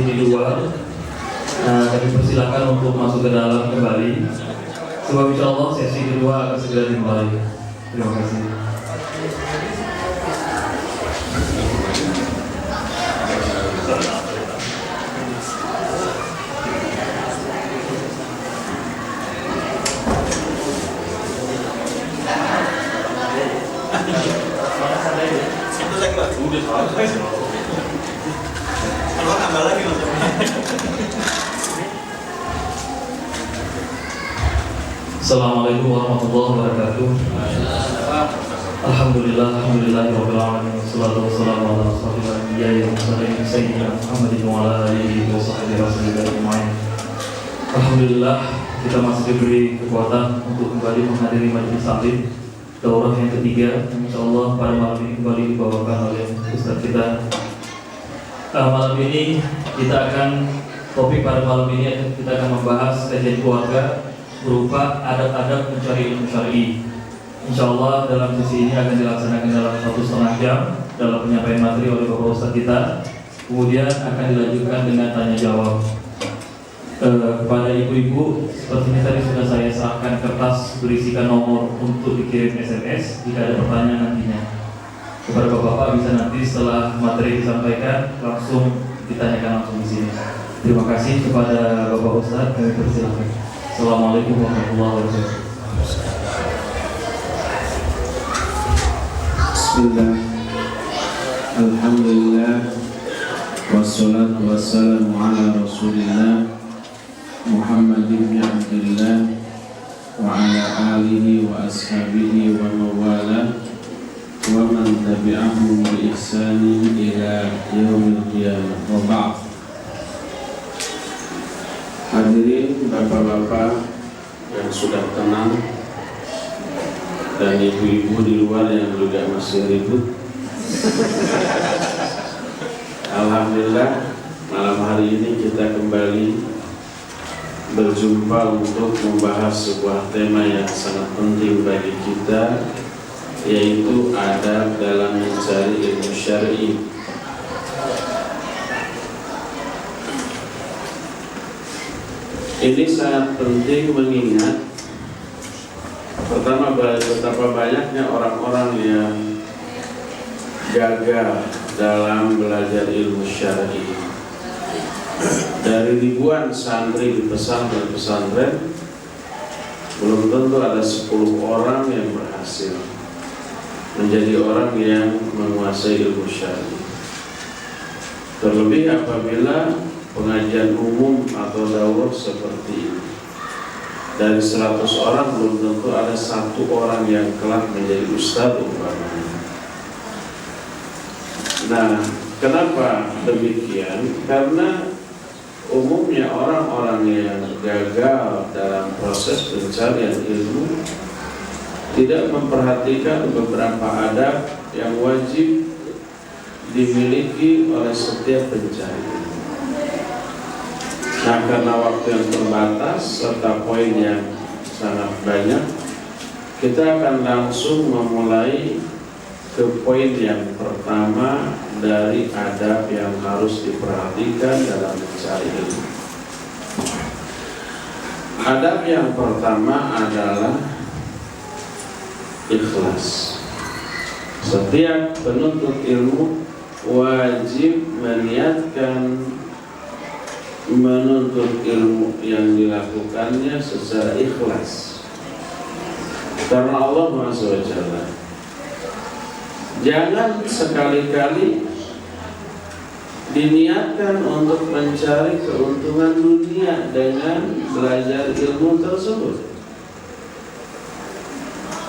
di luar. Kami persilakan untuk masuk ke dalam kembali. Sebab insya Allah sesi kedua akan segera dimulai. Terima kasih. Assalamualaikum warahmatullahi wabarakatuh. Alhamdulillahirabbil alamin wassalatu wassalamu ala asyrofil anbiya'i wal mursalin sayyidina Muhammadin wa ala alihi wa sahbihi ajma'in. Alhamdulillah kita masih diberi kekuatan untuk kembali menghadiri majelis taklim daurah yang ketiga. Insyaallah pada malam ini kembali dibawakan oleh Ustaz kita. Malam ini topik pada malam ini kita akan membahas kajian keluarga berupa adab-adab mencari ilmu syar'i. Insyaallah dalam sesi ini akan dilaksanakan dalam 1,5 jam dalam penyampaian materi oleh Bapak Ustaz kita. Kemudian akan dilanjutkan dengan tanya jawab. Kepada ibu-ibu, seperti ini tadi sudah saya serahkan kertas berisikan nomor untuk dikirim SMS jika ada pertanyaan nantinya. Kepada Bapak-bapak bisa nanti setelah materi disampaikan langsung ditanyakan langsung di sini. Terima kasih kepada Bapak Ustaz, kami persilakan. Assalamualaikum warahmatullahi wabarakatuh. Bismillah. Alhamdulillah. Wassalatu wassalamu ala Rasulillah Muhammad ibn Abdullah wa ala alihi wa ashabihi wa mawala wa man tabi'ahum bi ihsanin ila yaumil qiyamah. Wa ba'd. Hadirin bapak-bapak yang sudah tenang dan ibu-ibu di luar yang juga masih ribut. Alhamdulillah malam hari ini kita kembali berjumpa untuk membahas sebuah tema yang sangat penting bagi kita, yaitu adab dalam mencari ilmu syar'i. Ini sangat penting mengingat pertama betapa banyaknya orang-orang yang gagal dalam belajar ilmu syar'i. Dari ribuan santri di pesantren-pesantren belum tentu ada 10 orang yang berhasil menjadi orang yang menguasai ilmu syar'i. Terlebih apabila pengajian umum atau daurah seperti ini, dari 100 orang belum tentu ada 1 orang yang kelak menjadi ustadz umpamanya. Nah, kenapa demikian? Karena umumnya orang-orang yang gagal dalam proses pencarian ilmu tidak memperhatikan beberapa adab yang wajib dimiliki oleh setiap pencari. Nah, karena waktu yang terbatas serta poin yang sangat banyak, kita akan langsung memulai ke poin yang pertama dari adab yang harus diperhatikan dalam mencari ilmu. Adab yang pertama adalah ikhlas. Setiap penuntut ilmu wajib meniatkan menuntut ilmu yang dilakukannya secara ikhlas karena Allah SWT. Jangan sekali-kali diniatkan untuk mencari keuntungan dunia dengan belajar ilmu tersebut.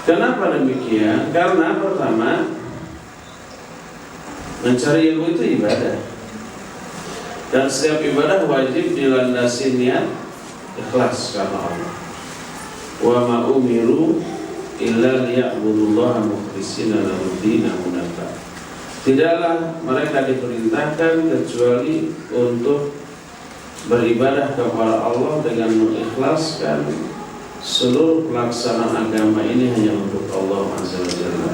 Kenapa demikian? Karena pertama, mencari ilmu itu ibadah. Dan setiap ibadah wajib dilandasi niat ikhlas karena Allah. Wa ma umiru illa liya'budullaha mukhlishina lahu-d-din hunafa. Tidaklah mereka diperintahkan kecuali untuk beribadah kepada Allah dengan mengikhlaskan seluruh pelaksanaan agama ini hanya untuk Allah Azza wa Jalla.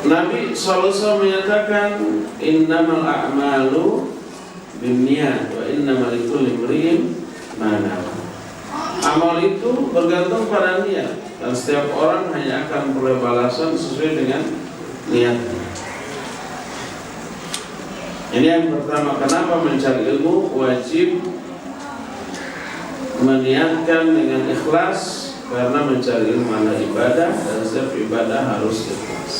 Nabi SAW menyatakan innamal a'malu binniyat wa innamal likulli imri'in ma nawa. Amal itu bergantung pada niat, dan setiap orang hanya akan peroleh balasan sesuai dengan niatnya. Ini yang pertama, kenapa mencari ilmu wajib meniatkan dengan ikhlas, karena mencari ilmu adalah ibadah dan setiap ibadah harus ikhlas.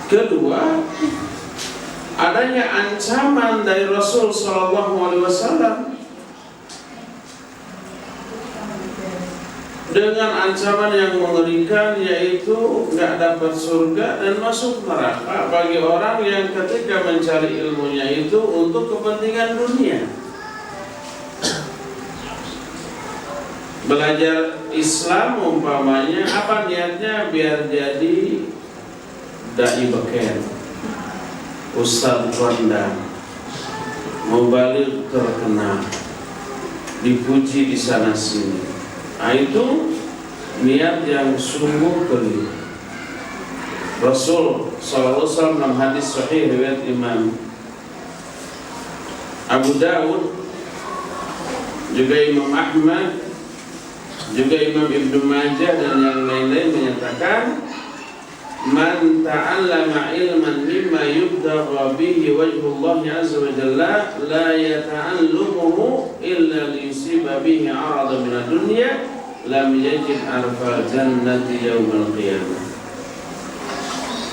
Kedua, adanya ancaman dari Rasul SAW dengan ancaman yang mengerikan, yaitu nggak dapat surga dan masuk neraka bagi orang yang ketika mencari ilmunya itu untuk kepentingan dunia. Belajar Islam umpamanya apa niatnya? Biar jadi dai beken, ustadz kondang, mubalik terkenal, dipuji di sana sini. Nah, itu niat yang sungguh keliru. Rasul SAW dalam hadis sahih riwayat Imam Abu Dawud, juga Imam Ahmad, juga Imam Ibnu Majah dan yang lain-lain menyatakan, man ta'allama ilman mimma yubtagha bihi wajhullah azza wa jalla la yata'allamuhu illa liyusiba bihi 'arada min ad-dunya lam yajid arfal jannati yaumal qiyamah.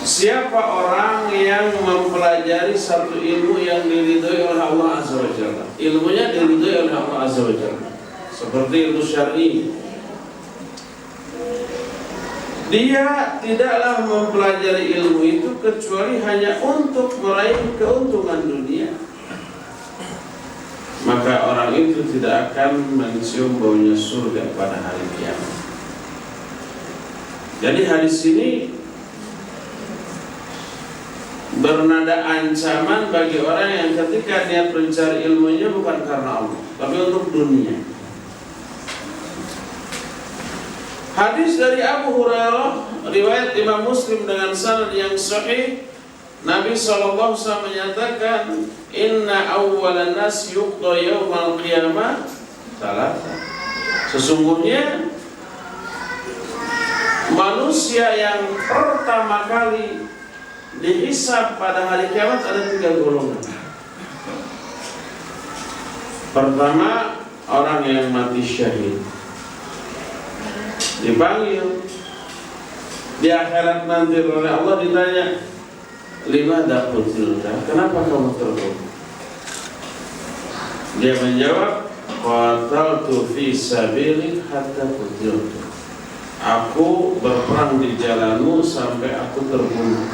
Siapa orang yang mempelajari satu ilmu yang diridhoi oleh Allah azza wa jalla, ilmunya diridhoi oleh Allah azza wa jalla, seperti ilmu syar'i, dia tidaklah mempelajari ilmu itu kecuali hanya untuk meraih keuntungan dunia, maka orang itu tidak akan mencium baunya surga pada hari kiamat. Jadi hadis ini bernada ancaman bagi orang yang ketika niat mencari ilmunya bukan karena Allah, tapi untuk dunia. Hadis dari Abu Hurairah riwayat Imam Muslim dengan sanad yang sahih, Nabi SAW menyatakan, inna awwalan nas yuqda yaumal qiyamah salasa. Sesungguhnya manusia yang pertama kali dihisab pada hari kiamat ada 3 golongan. Pertama, orang yang mati syahid, dipanggil di akhirat nanti oleh Allah, ditanya, lima daqutilka, kenapa kamu terbunuh? Dia menjawab, qataltu fi sabilik hatta qutiltu. Aku berperang di jalanmu sampai aku terbunuh.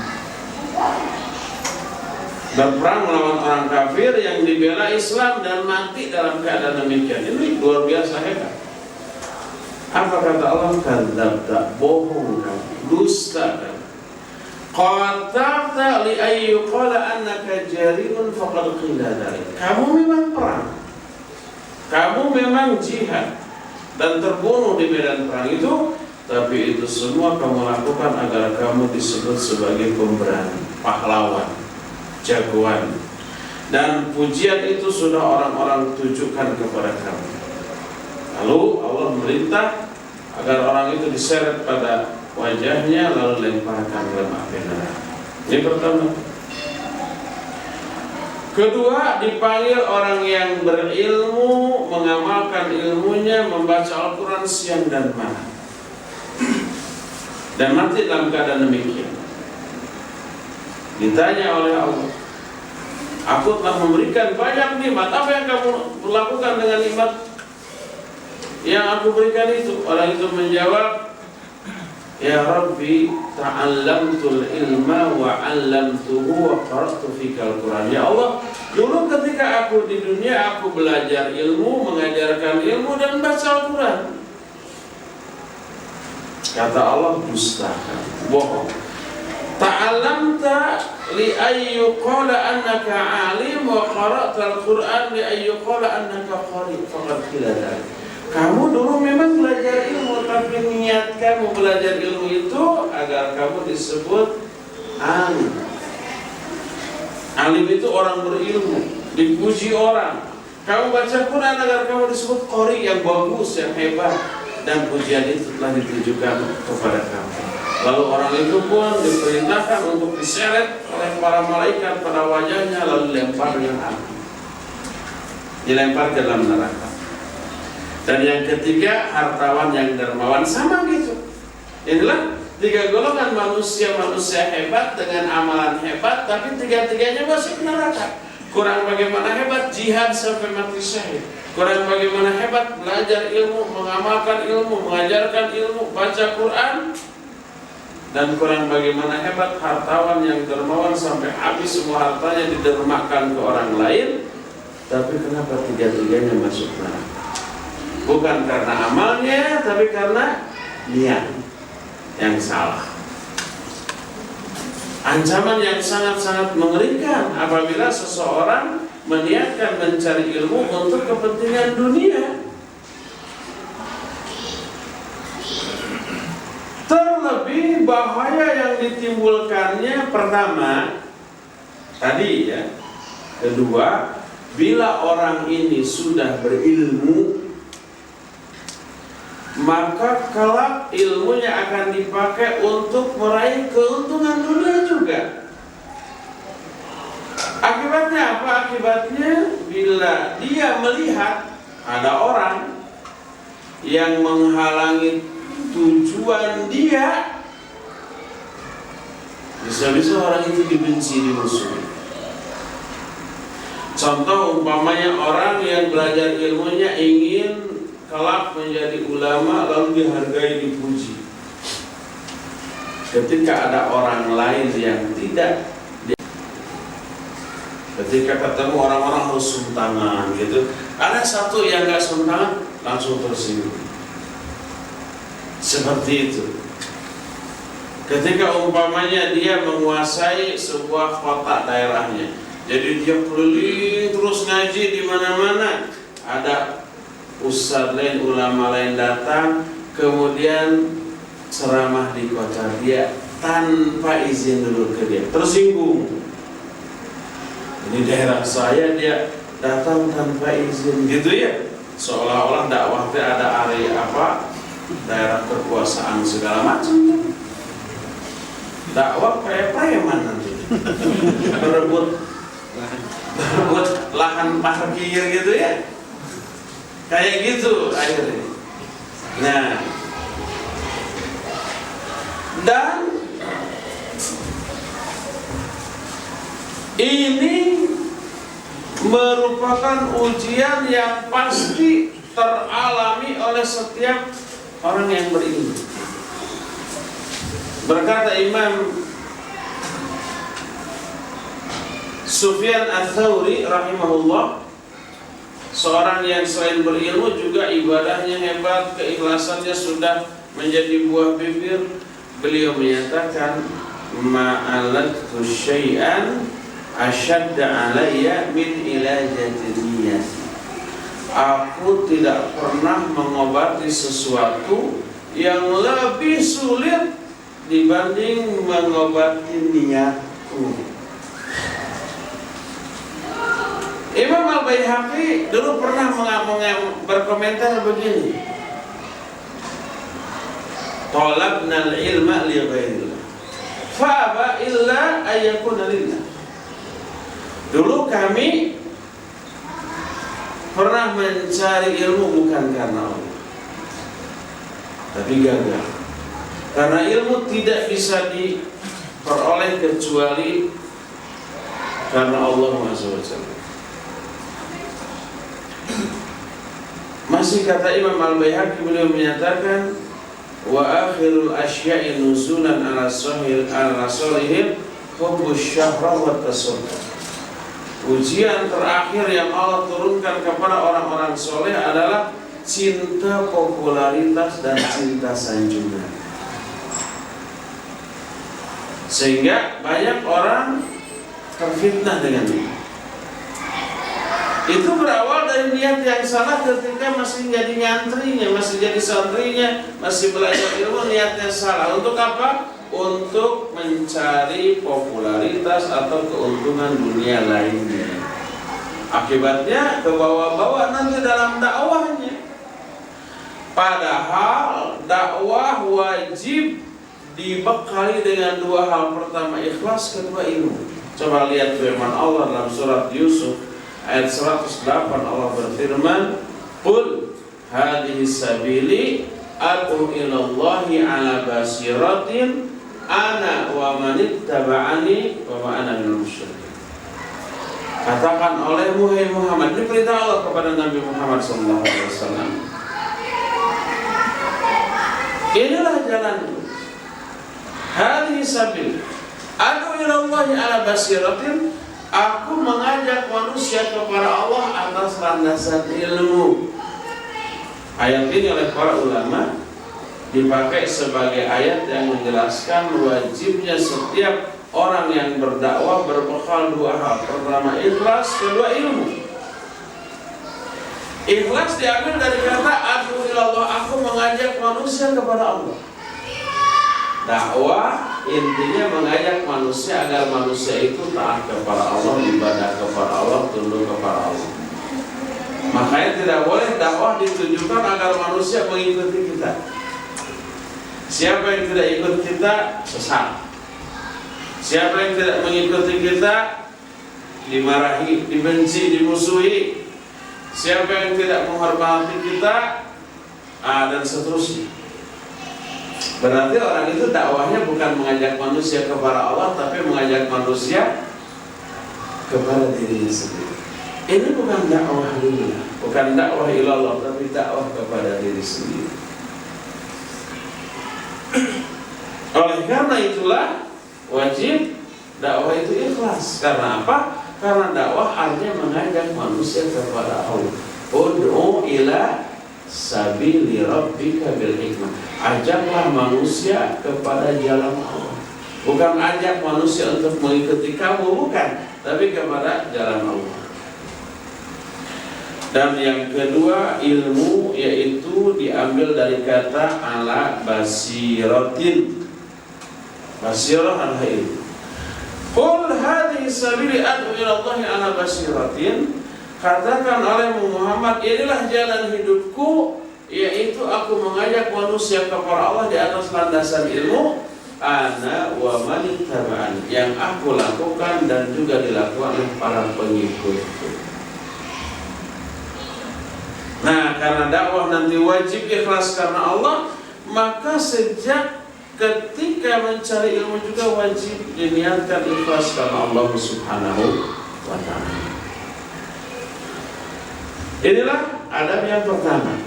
Berperang melawan orang kafir yang dibela Islam dan mati dalam keadaan demikian. Ini luar biasa hebat. Apa kata Allah? Kadzabta, bohong kamu, dusta kamu. Qatalta li ayyuqala annaka jariun faqad qila dzalik. Kamu memang perang, kamu memang jihad dan terbunuh di medan perang itu, tapi itu semua kamu lakukan agar kamu disebut sebagai pemberani, pahlawan, jagoan, dan pujian itu sudah orang-orang tujukan kepada kamu. Lalu Allah merintah agar orang itu diseret pada wajahnya lalu lemparkan dalam api neraka. Ini pertama. Kedua, dipanggil orang yang berilmu, mengamalkan ilmunya, membaca Al-Quran siang dan malam, dan mati dalam keadaan demikian. Ditanya oleh Allah, aku telah memberikan banyak nikmat, apa yang kamu lakukan dengan nikmat yang aku berikan itu? Orang itu menjawab, ya Rabbi, ta'allamtul ilma wa 'allamtuhu wa qara'tu fikal Quran. Ya Allah, dulu ketika aku di dunia, aku belajar ilmu, mengajarkan ilmu dan baca Al-Quran. Kata Allah, dustakan, bohong. Ta'allamta li ayyuqala annaka 'alim wa qara'ta al-Quran li ayyuqala annaka qari, faqad qila dzalik. Kamu dulu memang belajar ilmu, tapi niat kamu belajar ilmu itu agar kamu disebut alim. Alim itu orang berilmu, dipuji orang. Kamu baca Quran agar kamu disebut qori yang bagus, yang hebat, dan pujian itu telah ditujukan kepada kamu. Lalu orang itu pun diperintahkan untuk diseret oleh para malaikat pada wajahnya, lalu dilempar dengan api, dilempar ke dalam neraka. Dan yang ketiga, hartawan yang dermawan, sama gitu. Inilah tiga golongan manusia hebat dengan amalan hebat, tapi tiga-tiganya masuk neraka. Kurang bagaimana hebat jihad sampai mati syahid, kurang bagaimana hebat belajar ilmu, mengamalkan ilmu, mengajarkan ilmu, baca Quran, dan kurang bagaimana hebat hartawan yang dermawan sampai habis semua hartanya didermakan ke orang lain. Tapi kenapa tiga-tiganya masuk neraka? Bukan karena amalnya, tapi karena niat yang salah. Ancaman yang sangat-sangat mengerikan apabila seseorang meniatkan mencari ilmu untuk kepentingan dunia. Terlebih bahaya yang ditimbulkannya, pertama tadi ya, kedua, bila orang ini sudah berilmu, maka kelak ilmunya akan dipakai untuk meraih keuntungan dunia juga. Akibatnya apa? Akibatnya bila dia melihat ada orang yang menghalangi tujuan dia, bisa-bisa orang itu dibenci, dimusuhi. Contoh umpamanya orang yang belajar ilmunya ingin kelak menjadi ulama, lalu dihargai, dipuji. Ketika ada orang lain yang tidak, ketika ketemu orang-orang harus cium tangan gitu, ada satu yang nggak cium tangan langsung tersinggung. Seperti itu. Ketika umpamanya dia menguasai sebuah kota daerahnya, jadi dia keliling terus ngaji di mana-mana, ada ustadz lain, ulama lain datang, kemudian ceramah di kota dia tanpa izin dulu ke dia, tersinggung. Ini daerah saya, dia datang tanpa izin, gitu ya. Seolah-olah dakwahnya ada area apa, daerah kekuasaan segala macam. Dakwah kayak preman nanti, berebut lahan parkir gitu ya. Kayak gitu akhirnya. Nah, dan ini merupakan ujian yang pasti teralami oleh setiap orang yang berilmu. Berkata Imam Sufyan Ats-Tsauri rahimahullah, seorang yang selain berilmu juga ibadahnya hebat, keikhlasannya sudah menjadi buah bibir. Beliau menyatakan, ma'alattu syai'an asyadda alayya min ilajati niyyah. Aku tidak pernah mengobati sesuatu yang lebih sulit dibanding mengobati niatku. Imam Al-Baihaqi dulu pernah berkomentar begini, talabna al-ilma li ghairillah fa'aba illa ayyakuna lillah. Dulu kami pernah mencari ilmu bukan karena Allah, tapi gagal. Karena ilmu tidak bisa diperoleh kecuali karena Allah SWT. Masih kata Imam Al-Baihaqi, beliau menyatakan, wa akhirul asya'i nuzulan ala solihim hubbus syahra wa tasaddaq. Ujian terakhir yang Allah turunkan kepada orang-orang soleh adalah cinta popularitas dan cinta sanjungan. Sehingga banyak orang terfitnah dengan ini. Itu berawal dari boleh niat yang salah ketika masih jadi nyantrinya, masih jadi santrinya, masih belajar ilmu, niatnya salah. Untuk apa? Untuk mencari popularitas atau keuntungan dunia lainnya. Akibatnya ke bawah-bawah nanti dalam dakwahnya. Padahal dakwah wajib dibekali dengan dua hal. Pertama ikhlas, kedua ilmu. Coba lihat firman Allah dalam surat Yusuf ayat 108. Allah berfirman, "Qul hadhihi sabili ad'u ilallahi ala basiratin ana wa manittaba'ani wa ma ana minal musyrikin." Katakan olehmu hai Muhammad, ini perintah Allah kepada Nabi Muhammad SAW. Inilah jalanku. Hadhihi sabili ad'u ilallahi ala basiratin. Aku mengajak manusia kepada Allah atas landasan ilmu. Ayat ini oleh para ulama dipakai sebagai ayat yang menjelaskan wajibnya setiap orang yang berdakwah berbekal dua hal. Pertama ikhlas, kedua ilmu. Ikhlas diambil dari kata ad'u ilallah, aku mengajak manusia kepada Allah. Dakwah intinya mengajak manusia agar manusia itu taat kepada Allah, ibadah kepada Allah, tunduk kepada Allah. Makanya tidak boleh dakwah ditujukan agar manusia mengikuti kita. Siapa yang tidak ikut kita sesat. Siapa yang tidak mengikuti kita dimarahi, dibenci, dimusuhi. Siapa yang tidak menghormati kita dan seterusnya. Berarti orang itu dakwahnya bukan mengajak manusia kepada Allah, tapi mengajak manusia kepada dirinya sendiri. Ini bukan dakwah dunia, bukan dakwah ilallah, tapi dakwah kepada diri sendiri. Oleh karena itulah wajib dakwah itu ikhlas. Karena apa? Karena dakwah artinya mengajak manusia kepada Allah. Ud'u ila sabili rabbika bil hikmah. Ajaklah manusia kepada jalan Allah. Bukan ajak manusia untuk mengikuti kamu, bukan, tapi kepada jalan Allah. Dan yang kedua ilmu, yaitu diambil dari kata ala basiratin. Basirah adalah ilmu. Qul hadhihi sabili ad'u ila Allahi ala basiratin. Katakan oleh Muhammad, inilah jalan hidupku, yaitu aku mengajak manusia kepada Allah di atas landasan ilmu. Ana wa manittaba'ani, yang aku lakukan dan juga dilakukan oleh para pengikutku. Nah, karena dakwah nanti wajib ikhlas karena Allah, maka sejak ketika mencari ilmu juga wajib diniatkan ikhlas karena Allah Subhanahu wa ta'ala. Inilah adab yang pertama,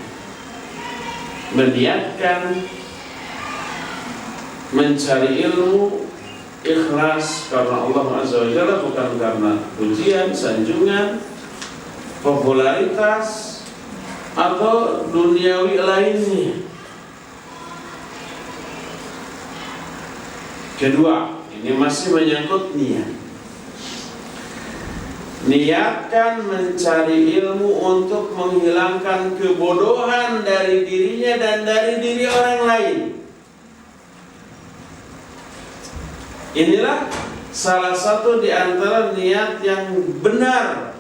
meniatkan mencari ilmu ikhlas karena Allah Azza wa Jalla, bukan karena pujian, sanjungan, popularitas atau duniawi lainnya. Kedua, ini masih menyangkut niat. Niatkan mencari ilmu untuk menghilangkan kebodohan dari dirinya dan dari diri orang lain. Inilah salah satu di antara niat yang benar,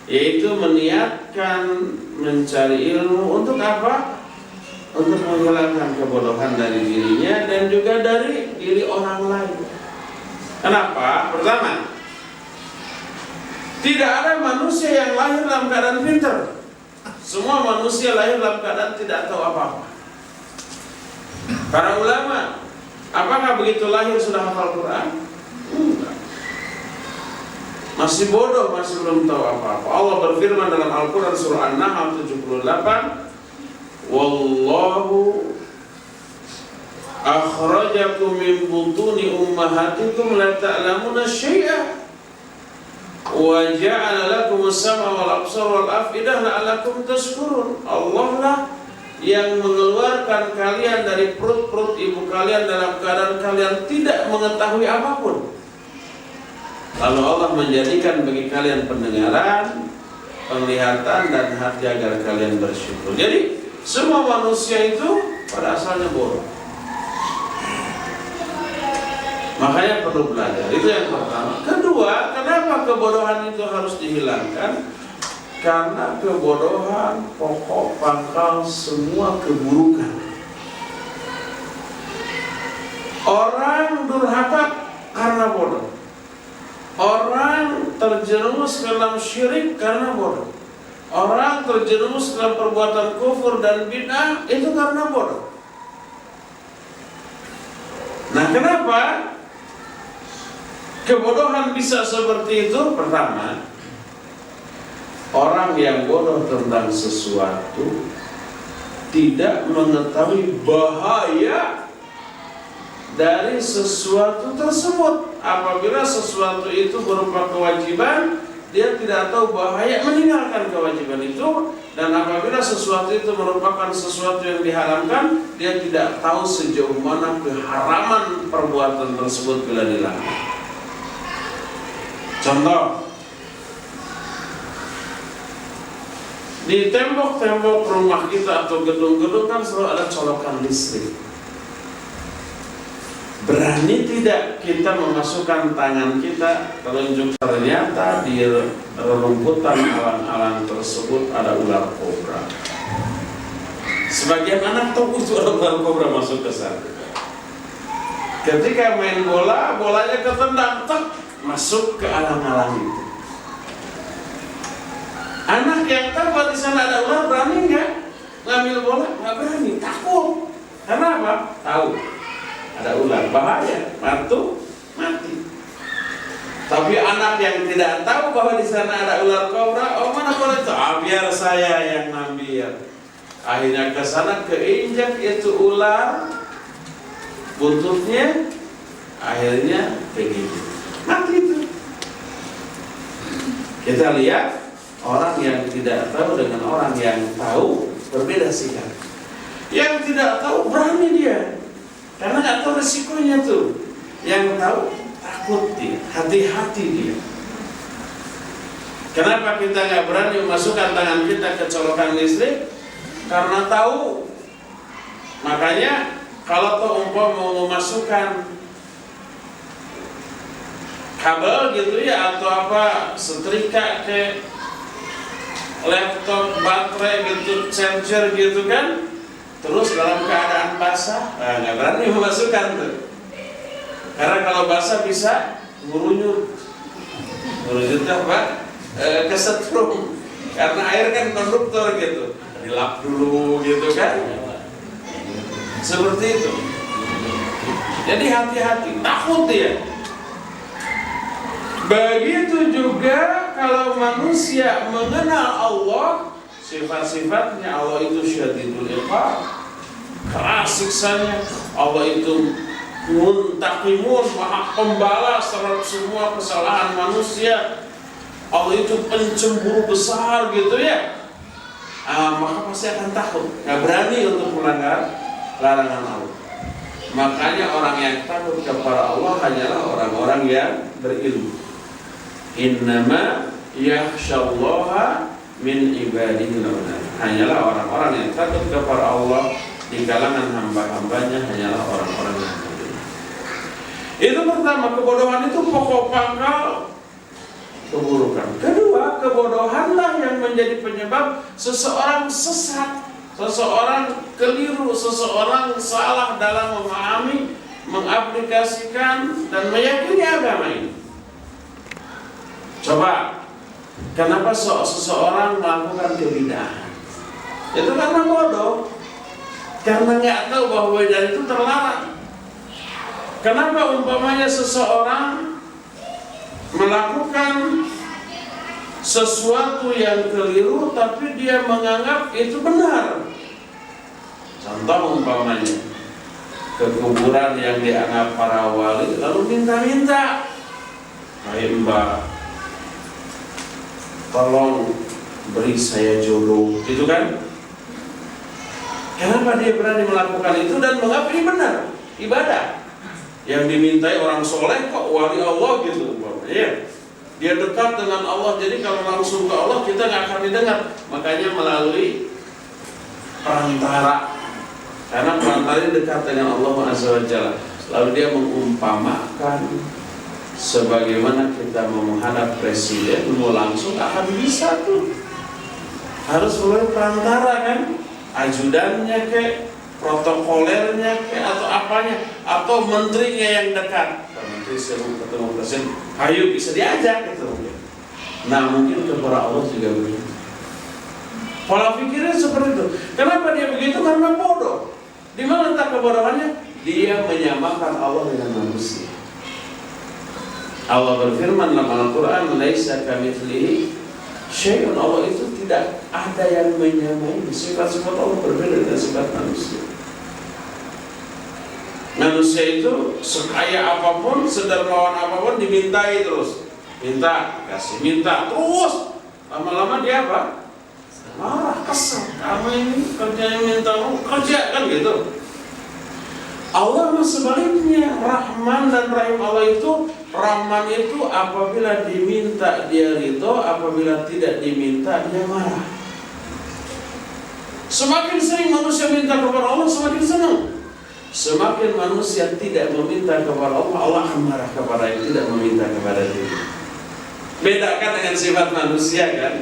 yaitu meniatkan mencari ilmu untuk apa? Untuk menghilangkan kebodohan dari dirinya dan juga dari diri orang lain. Kenapa? Pertama, tidak ada manusia yang lahir dalam keadaan pintar. Semua manusia lahir dalam keadaan tidak tahu apa-apa. Para ulama, apakah begitu lahir sudah hafal Quran? Enggak. Masih bodoh, masih belum tahu apa-apa. Allah berfirman dalam Al-Quran surah An-Nahl 78, Wallahu akhrajakum min butuni ummahatikum la ta'lamuna syai'a wa ja'ala lakum as-sam'a wal absara wal afidah la'allakum tashkurun. Allah lah yang mengeluarkan kalian dari perut-perut ibu kalian dalam keadaan kalian tidak mengetahui apapun. Lalu Allah menjadikan bagi kalian pendengaran, penglihatan dan hati agar kalian bersyukur. Jadi semua manusia itu pada asalnya bodoh. Makanya perlu belajar. Itu yang pertama. Kedua, kenapa kebodohan itu harus dihilangkan? Karena kebodohan pokok pangkal semua keburukan. Orang durhaka karena bodoh. Orang terjerumus dalam syirik karena bodoh. Orang terjerumus dalam perbuatan kufur dan bid'ah itu karena bodoh. Nah, kenapa kebodohan bisa seperti itu? Pertama, orang yang bodoh tentang sesuatu tidak mengetahui bahaya dari sesuatu tersebut. Apabila sesuatu itu berupa kewajiban, dia tidak tahu bahaya meninggalkan kewajiban itu. Dan apabila sesuatu itu merupakan sesuatu yang diharamkan, dia tidak tahu sejauh mana keharaman perbuatan tersebut bila dilakukan. Contoh, di tembok-tembok rumah kita atau gedung-gedung kan selalu ada colokan listrik. Berani tidak kita memasukkan tangan kita telunjuk? Ternyata di rumputan alang-alang tersebut ada ular kobra. Sebagian anak tahu itu ada ular kobra masuk ke sana. Ketika main bola, bolanya ketendang, tak masuk ke alang-alang itu. Anak yang tahu di sana ada ular berani nggak ngambil bola? Nggak berani, takut. Karena apa? Tahu ada ular, bahaya, mati. Tapi anak yang tidak tahu bahwa di sana ada ular kobra, oh mana boleh itu? Biar saya yang ngambil. Akhirnya ke sana keinjak itu ular, buntutnya, akhirnya begini, mati itu. Kita lihat orang yang tidak tahu dengan orang yang tahu berbeda sikap. Yang tidak tahu berani dia, karena nggak tahu resikonya tuh. Yang tahu takut dia, hati-hati dia. Kenapa kita nggak berani memasukkan tangan kita ke colokan listrik? Karena tahu. Makanya kalau toh mau memasukkan kabel gitu ya, atau apa, setrika ke laptop, baterai gitu, charger gitu kan, terus dalam keadaan basah, nggak berani memasukkan tuh. Karena kalau basah bisa ngurunyut apa? Kesetrum. Karena air kan konduktor gitu, dilap dulu gitu kan. Seperti itu. Jadi hati-hati, takut dia. Begitu juga kalau manusia mengenal Allah, sifat-sifatnya. Allah itu syadidul iqab, keras siksanya. Allah itu muntaqimun, maha pembalas terhadap semua kesalahan manusia. Allah itu pencemburu besar gitu ya. Maka pasti akan takut, nggak berani untuk melanggar larangan Allah. Makanya orang yang takut kepada Allah hanyalah orang-orang yang berilmu. Innama yakhsyallaha min ibadihi ulama. Hanyalah orang-orang yang takut kepada Allah di kalangan hamba-hambanya hanyalah orang-orang yang berilmu. Itu pertama, kebodohan itu pokok pangkal keburukan. Kedua, kebodohanlah yang menjadi penyebab seseorang sesat, seseorang keliru, seseorang salah dalam memahami, mengaplikasikan dan meyakini agama ini. Coba, kenapa seseorang melakukan kebid'ahan? Itu karena bodoh, karena nggak tahu bahwa bid'ah itu terlarang. Kenapa umpamanya seseorang melakukan sesuatu yang keliru tapi dia menganggap itu benar? Contoh umpamanya ke kuburan yang dianggap para wali lalu minta-minta, "Hai Mbak, tolong beri saya jodoh," gitu kan? Kenapa dia berani melakukan itu dan menganggap ini benar, ibadah? Yang dimintai orang soleh kok wali Allah gitu umpamanya ya. dia dekat dengan Allah. Jadi kalau langsung ke Allah kita nggak akan didengar. Makanya melalui perantara. Karena perantara dekat dengan Allah Azza wa Jalla. Lalu dia mengumpamakan sebagaimana kita mau menghadap presiden, mau langsung akan bisa tuh. Harus melalui perantara kan, ajudannya ke, protokolernya ke, atau apanya, atau menterinya yang dekat. Menteri sebelum ketemu presiden, ayo bisa diajak gitu. Nah mungkin kepada Allah juga begitu. Pola pikirnya seperti itu. Kenapa dia begitu? Karena bodoh. Di mana letak kebodohannya? Dia menyamakan Allah dengan manusia. Allah berfirman dalam Al-Quran, laisa kamitslihi syai'un. Allah itu tidak ada yang menyamai. Sifat-sifat Allah berbeda dengan sifat manusia. Manusia itu sekaya apapun, sedermawan apapun dimintai terus. Minta, kasih, minta terus. Lama-lama dia apa? Marah, kesal. Kamu ini kerjanya minta, kerja kan gitu. Allah sebaliknya, Rahman dan Rahim. Allah itu, Rahman itu apabila diminta dia ridho, apabila tidak diminta dia marah. Semakin sering manusia minta kepada Allah, semakin senang. Semakin manusia tidak meminta kepada Allah, Allah akan marah kepada yang tidak meminta kepada dia. Bedakan dengan sifat manusia kan?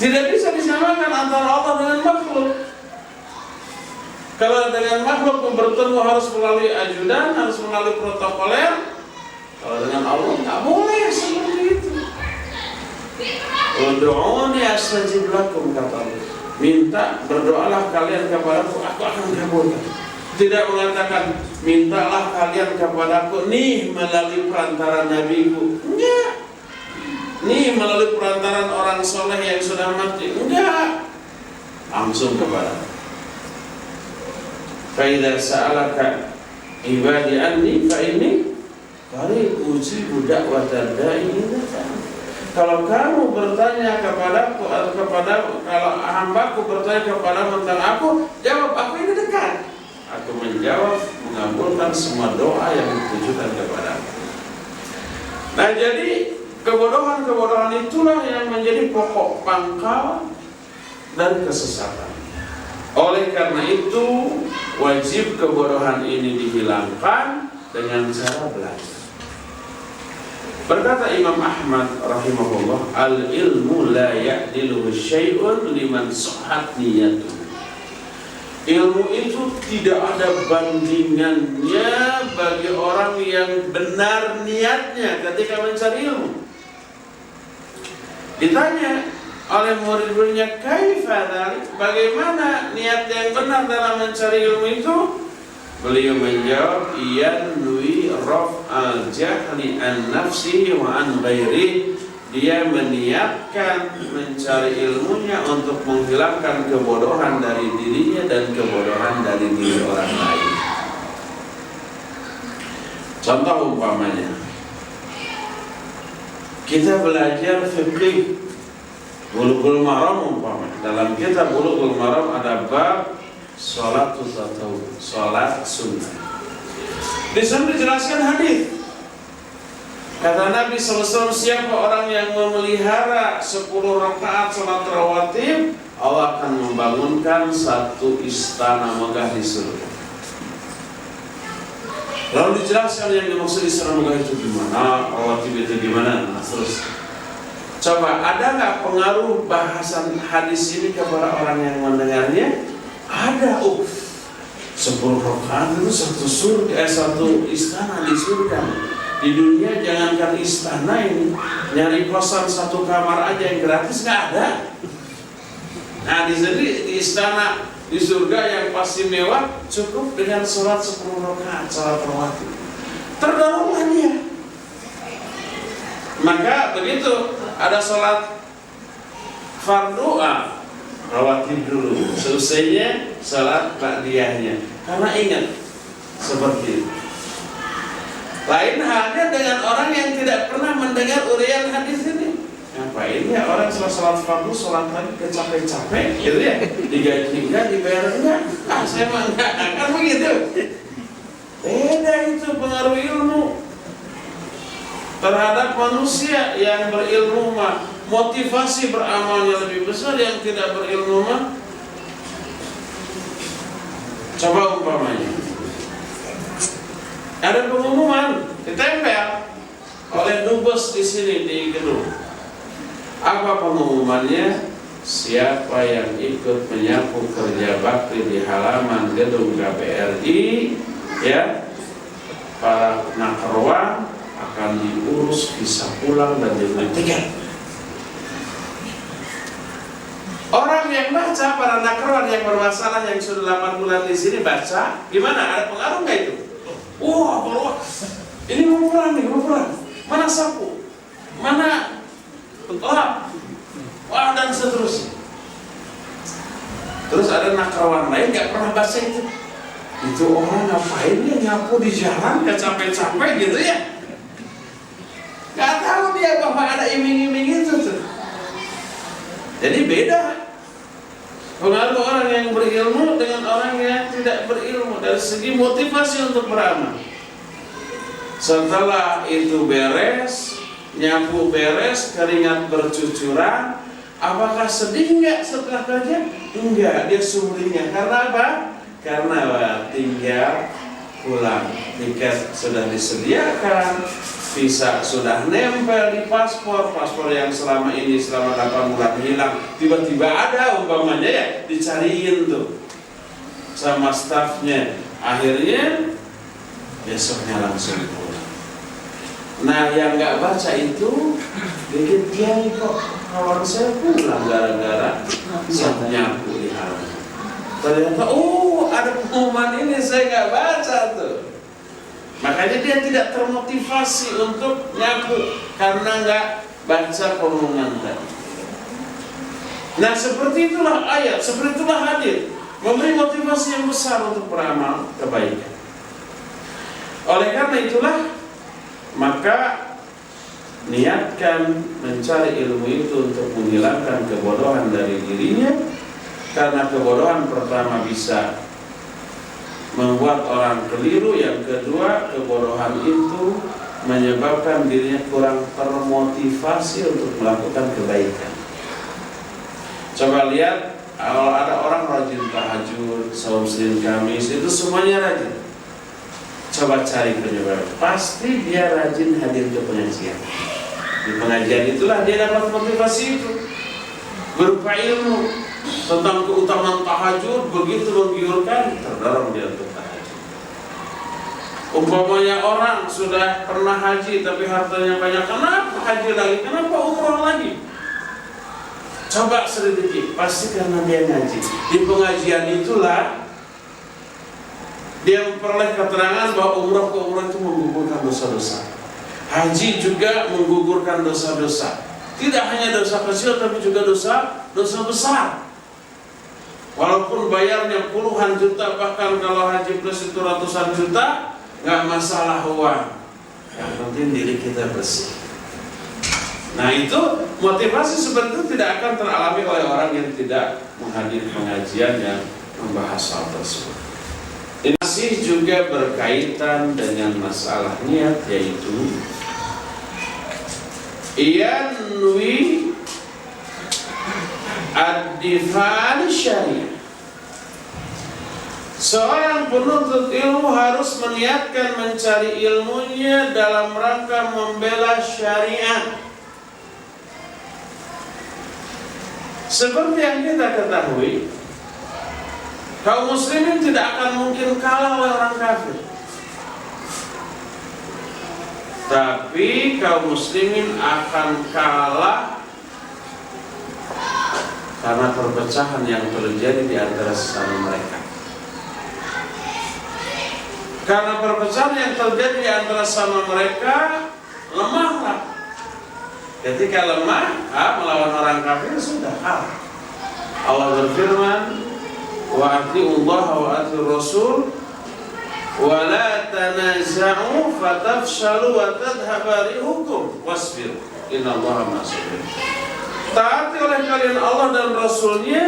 Tidak bisa disamakan antara Allah dengan makhluk. Kalau dengan makhluk bertemu harus melalui ajudan, harus melalui protokoler. Kalau dengan Allah nggak boleh seperti itu. Ud'uni astajib lakum, kata Allah. Minta, berdoalah kalian kepadaku, aku akan kabulkan. Tidak mengatakan mintalah kalian kepadaku nih melalui perantara nabiku. Enggak. Nih melalui perantaran orang soleh yang sudah mati. Enggak. Langsung kepada. Fa idza sa'alaka ibadi anni fa inni qarib ujibu da'watad da'i idza da'a. Kalau kamu bertanya kepadaku atau kalau hambaku bertanya kepadamu tentang aku, jawab aku ini dekat. Aku menjawab, mengabulkan semua doa yang ditujukan kepadaku. Nah jadi kebodohan-kebodohan itulah yang menjadi pokok pangkal dari kesesatan. Oleh karena itu wajib kebodohan ini dihilangkan dengan cara belajar. Berkata Imam Ahmad rahimahullah, al-ilmu la ya'diluhu syai'un liman sahhat niyatuh. Ilmu itu tidak ada bandingannya bagi orang yang benar niatnya ketika mencari ilmu. Ditanya oleh murid-muridnya, kaifa dzalik? Bagaimana niat yang benar dalam mencari ilmu itu? Beliau menjawab, yanwi raf'al jahli an nafsihi wa an ghairi. Dia meniatkan mencari ilmunya untuk menghilangkan kebodohan dari dirinya dan kebodohan dari diri orang lain. Contoh umpamanya, kita belajar fikih Bulughul Maram umpamanya. Dalam kitab Bulughul Maram ada bab sholatul tatawwu, sholat sunnah. Di sana dijelaskan hadis. Kata Nabi SAW, siapa orang yang memelihara 10 rakaat sholat rawatib, Allah akan membangunkan satu istana megah di surga. Lalu dijelaskan yang dimaksud istana megah itu gimana, rawatib itu gimana. Nah, terus coba ada nggak pengaruh bahasan hadis ini kepada orang yang mendengarnya? Ada. 10 rakaat itu satu istana di surga. Di dunia jangankan istana ini, nyari kosan satu kamar aja yang gratis nggak ada. Nah di sini di istana di surga yang pasti mewah, cukup dengan sholat 10 rakaat sholat rawatib. Terdahululah dia. Maka begitu ada sholat fardu rawatib dulu, selesainya sholat ba'diyahnya. Karena ingat seperti itu. Lain halnya dengan orang yang tidak pernah mendengar uraian hadis ini. Ngapain ya orang sholat fardu, sholat lagi capek-capek gitu ya, digaji enggak, dibayar enggak? Saya mah enggak, kan begitu. Beda itu pengaruh ilmu. terhadap manusia yang berilmu mah motivasi beramalnya lebih besar, yang tidak berilmu mah. Coba umpamanya ada pengumuman ditempel oleh dubes di sini di gedung. Apa pengumumannya? Siapa yang ikut menyapu kerja bakti di halaman gedung KBRI, ya, para nakerwan akan diurus visa pulang dan diberi tiket. Orang yang baca, para nakerwan yang bermasalah yang sudah 8 bulan di sini baca, gimana? Ada pengaruh nggak itu? Wah, ini mau pulang nih, mau pulang. Mana sapu? Mana lap? Wah, dan seterusnya. Terus ada nakerwan lain nggak pernah baca itu. Itu orang ngapain dia nyapu di jalan, nggak capek-capek gitu ya? Nggak tahu dia bahwa ada iming-iming itu tuh. Jadi beda pengaruh orang yang berilmu dengan orang yang tidak berilmu dari segi motivasi untuk beramal. Setelah itu beres, nyapu beres, keringat bercucuran, apakah sedih enggak setelah kerja? Enggak, dia sumringah. Karena apa? Karena tinggal pulang. Tiket sudah disediakan, visa sudah nempel di paspor yang selama 8 bulan hilang, tiba-tiba ada umpamanya ya, dicariin tuh sama stafnya. Akhirnya besoknya langsung pulang. Nah, yang nggak baca itu bikin dia kok kawan saya pulang gara-gara nyapu di halaman. Ternyata ada pengumuman ini, saya nggak baca tuh. Makanya dia tidak termotivasi untuk nyapu karena nggak baca pengumuman tadi. Nah, seperti itulah ayat, seperti itulah hadis, memberi motivasi yang besar untuk beramal kebaikan. Oleh karena itulah, maka niatkan mencari ilmu itu untuk menghilangkan kebodohan dari dirinya, karena kebodohan pertama bisa membuat orang keliru, yang kedua kebodohan itu menyebabkan dirinya kurang termotivasi untuk melakukan kebaikan. Coba lihat, kalau ada orang rajin tahajud, saum Senin Kamis, itu semuanya rajin. Coba cari penyebab, pasti dia rajin hadir ke pengajian. Di pengajian itulah dia dapat motivasi itu, berupa ilmu tentang keutamaan tahajud, begitu menggiurkan, terdorong dia untuk tahajud. Umpamanya orang sudah pernah haji tapi hartanya banyak, kenapa haji lagi? Kenapa umrah lagi? Coba selidiki, pasti karena dia ngaji. Di pengajian itulah dia memperoleh keterangan bahwa umrah ke umrah itu menggugurkan dosa-dosa. Haji juga menggugurkan dosa-dosa. Tidak hanya dosa kecil tapi juga dosa besar. Walaupun bayarnya puluhan juta, bahkan kalau haji plus itu ratusan juta, nggak masalah uang. Yang penting diri kita bersih. Nah, itu motivasi seperti itu tidak akan teralami oleh orang yang tidak menghadiri pengajian yang membahas hal tersebut. Ini masih juga berkaitan dengan masalah niat, yaitu yanwi ad-difa'an syariah. Seorang penuntut ilmu harus meniatkan mencari ilmunya dalam rangka membela syariat. Seperti yang kita ketahui, kaum muslimin tidak akan mungkin kalah oleh orang kafir. Tapi kaum muslimin akan kalah karena perpecahan yang terjadi di antara sesama mereka. Karena perpecahan yang terjadi di antara sesama mereka, lemahlah. Ketika lemah, melawan orang kafir sudah kalah. Allah berfirman, wa atiullaha wa atiur rasul wa la tanaza'u fatafshalu wa tadhhaba rihukum wasbir innallaha ma'as-sabirin. Taati oleh kalian Allah dan Rasulnya,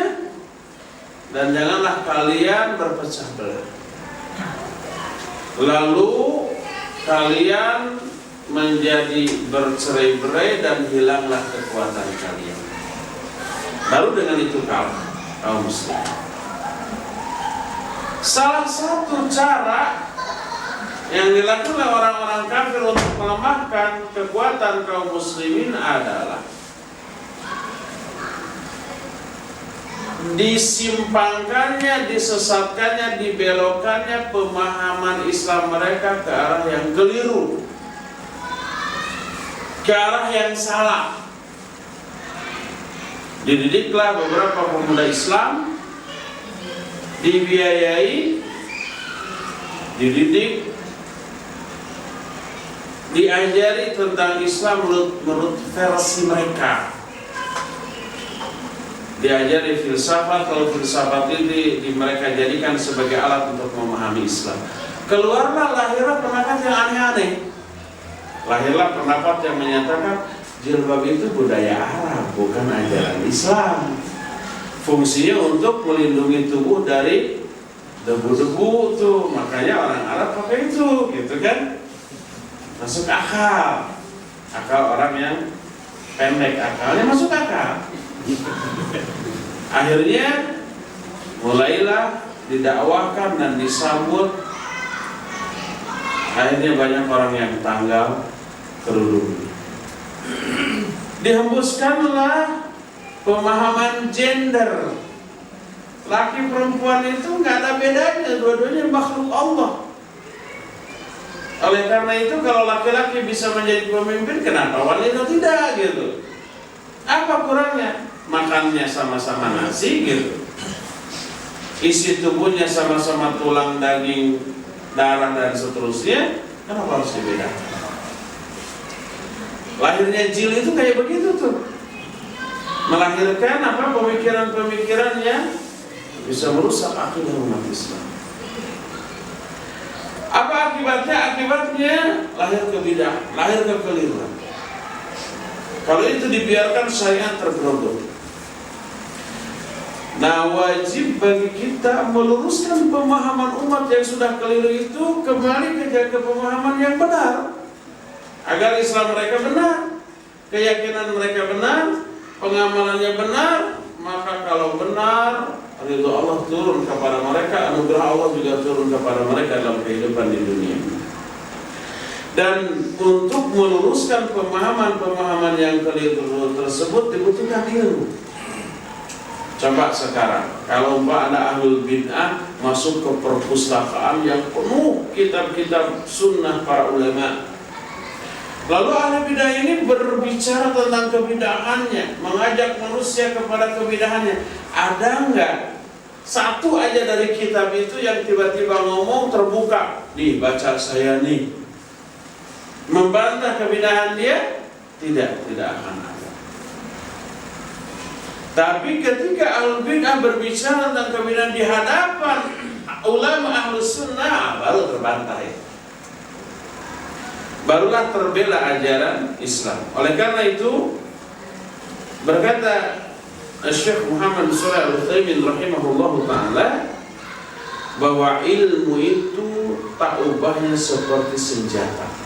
dan janganlah kalian berpecah belah. Lalu kalian menjadi bercerai-berai dan hilanglah kekuatan kalian. Baru dengan itu kaum muslim. Salah satu cara yang dilakukan oleh orang-orang kafir untuk melemahkan kekuatan kaum muslimin adalah disimpangkannya, disesatkannya, dibelokkannya pemahaman Islam mereka ke arah yang keliru, ke arah yang salah. Dididiklah beberapa pemuda Islam, dibiayai, dididik, diajari tentang Islam menurut versi mereka. Diajari filsafat, kalau filsafat itu mereka jadikan sebagai alat untuk memahami Islam. Keluarlah lahirlah pendapat yang aneh-aneh. Lahirlah pendapat yang menyatakan jilbab itu budaya Arab, bukan ajaran Islam. Fungsinya untuk melindungi tubuh dari debu-debu tuh, makanya orang Arab pakai itu, gitu kan? Masuk akal. Akal orang yang pendek, akalnya masuk akal. Akhirnya mulailah didakwahkan dan disambut. Akhirnya banyak orang yang tanggal kerudung. Dihembuskanlah pemahaman gender. Laki perempuan itu nggak ada bedanya, dua-duanya makhluk Allah. Oleh karena itu kalau laki-laki bisa menjadi pemimpin, kenapa wanita tidak gitu? Apa kurangnya? Makannya sama-sama nasi gitu, isi tubuhnya sama-sama tulang, daging, darah dan seterusnya. Kenapa harus dibedakan? Lahirnya jil itu kayak begitu tuh, melahirkan pemikiran-pemikiran yang bisa merusak akidah umat Islam. Apa akibatnya? Akibatnya lahir ke bidah, lahir ke kekeliruan. Kalau itu dibiarkan syariat tergerogol. Nah, wajib bagi kita meluruskan pemahaman umat yang sudah keliru itu kembali ke pemahaman yang benar, agar Islam mereka benar, keyakinan mereka benar, pengamalannya benar. Maka kalau benar, ridho Allah turun kepada mereka, anugerah Allah juga turun kepada mereka dalam kehidupan di dunia. Dan untuk meluruskan pemahaman-pemahaman yang keliru tersebut dibutuhkan ilmu. Coba sekarang, kalau ada ahlul bid'ah masuk ke perpustakaan yang penuh kitab-kitab sunnah para ulama, lalu ahli bid'ah ini berbicara tentang kebidahannya, mengajak manusia kepada kebidahannya. Ada enggak satu aja dari kitab itu yang tiba-tiba ngomong terbuka, nih baca saya nih, membantah kebidahan dia? Tidak akan ada. Tapi ketika ahlul bid'ah berbicara tentang kebidahan di hadapan ulama ahlus sunnah, baru terbantah ya. Barulah terbela ajaran Islam. Oleh karena itu berkata Syekh Muhammad Shalih Al-Utsaimin rahimahullahu taala bahwa ilmu itu tak ubahnya seperti senjata.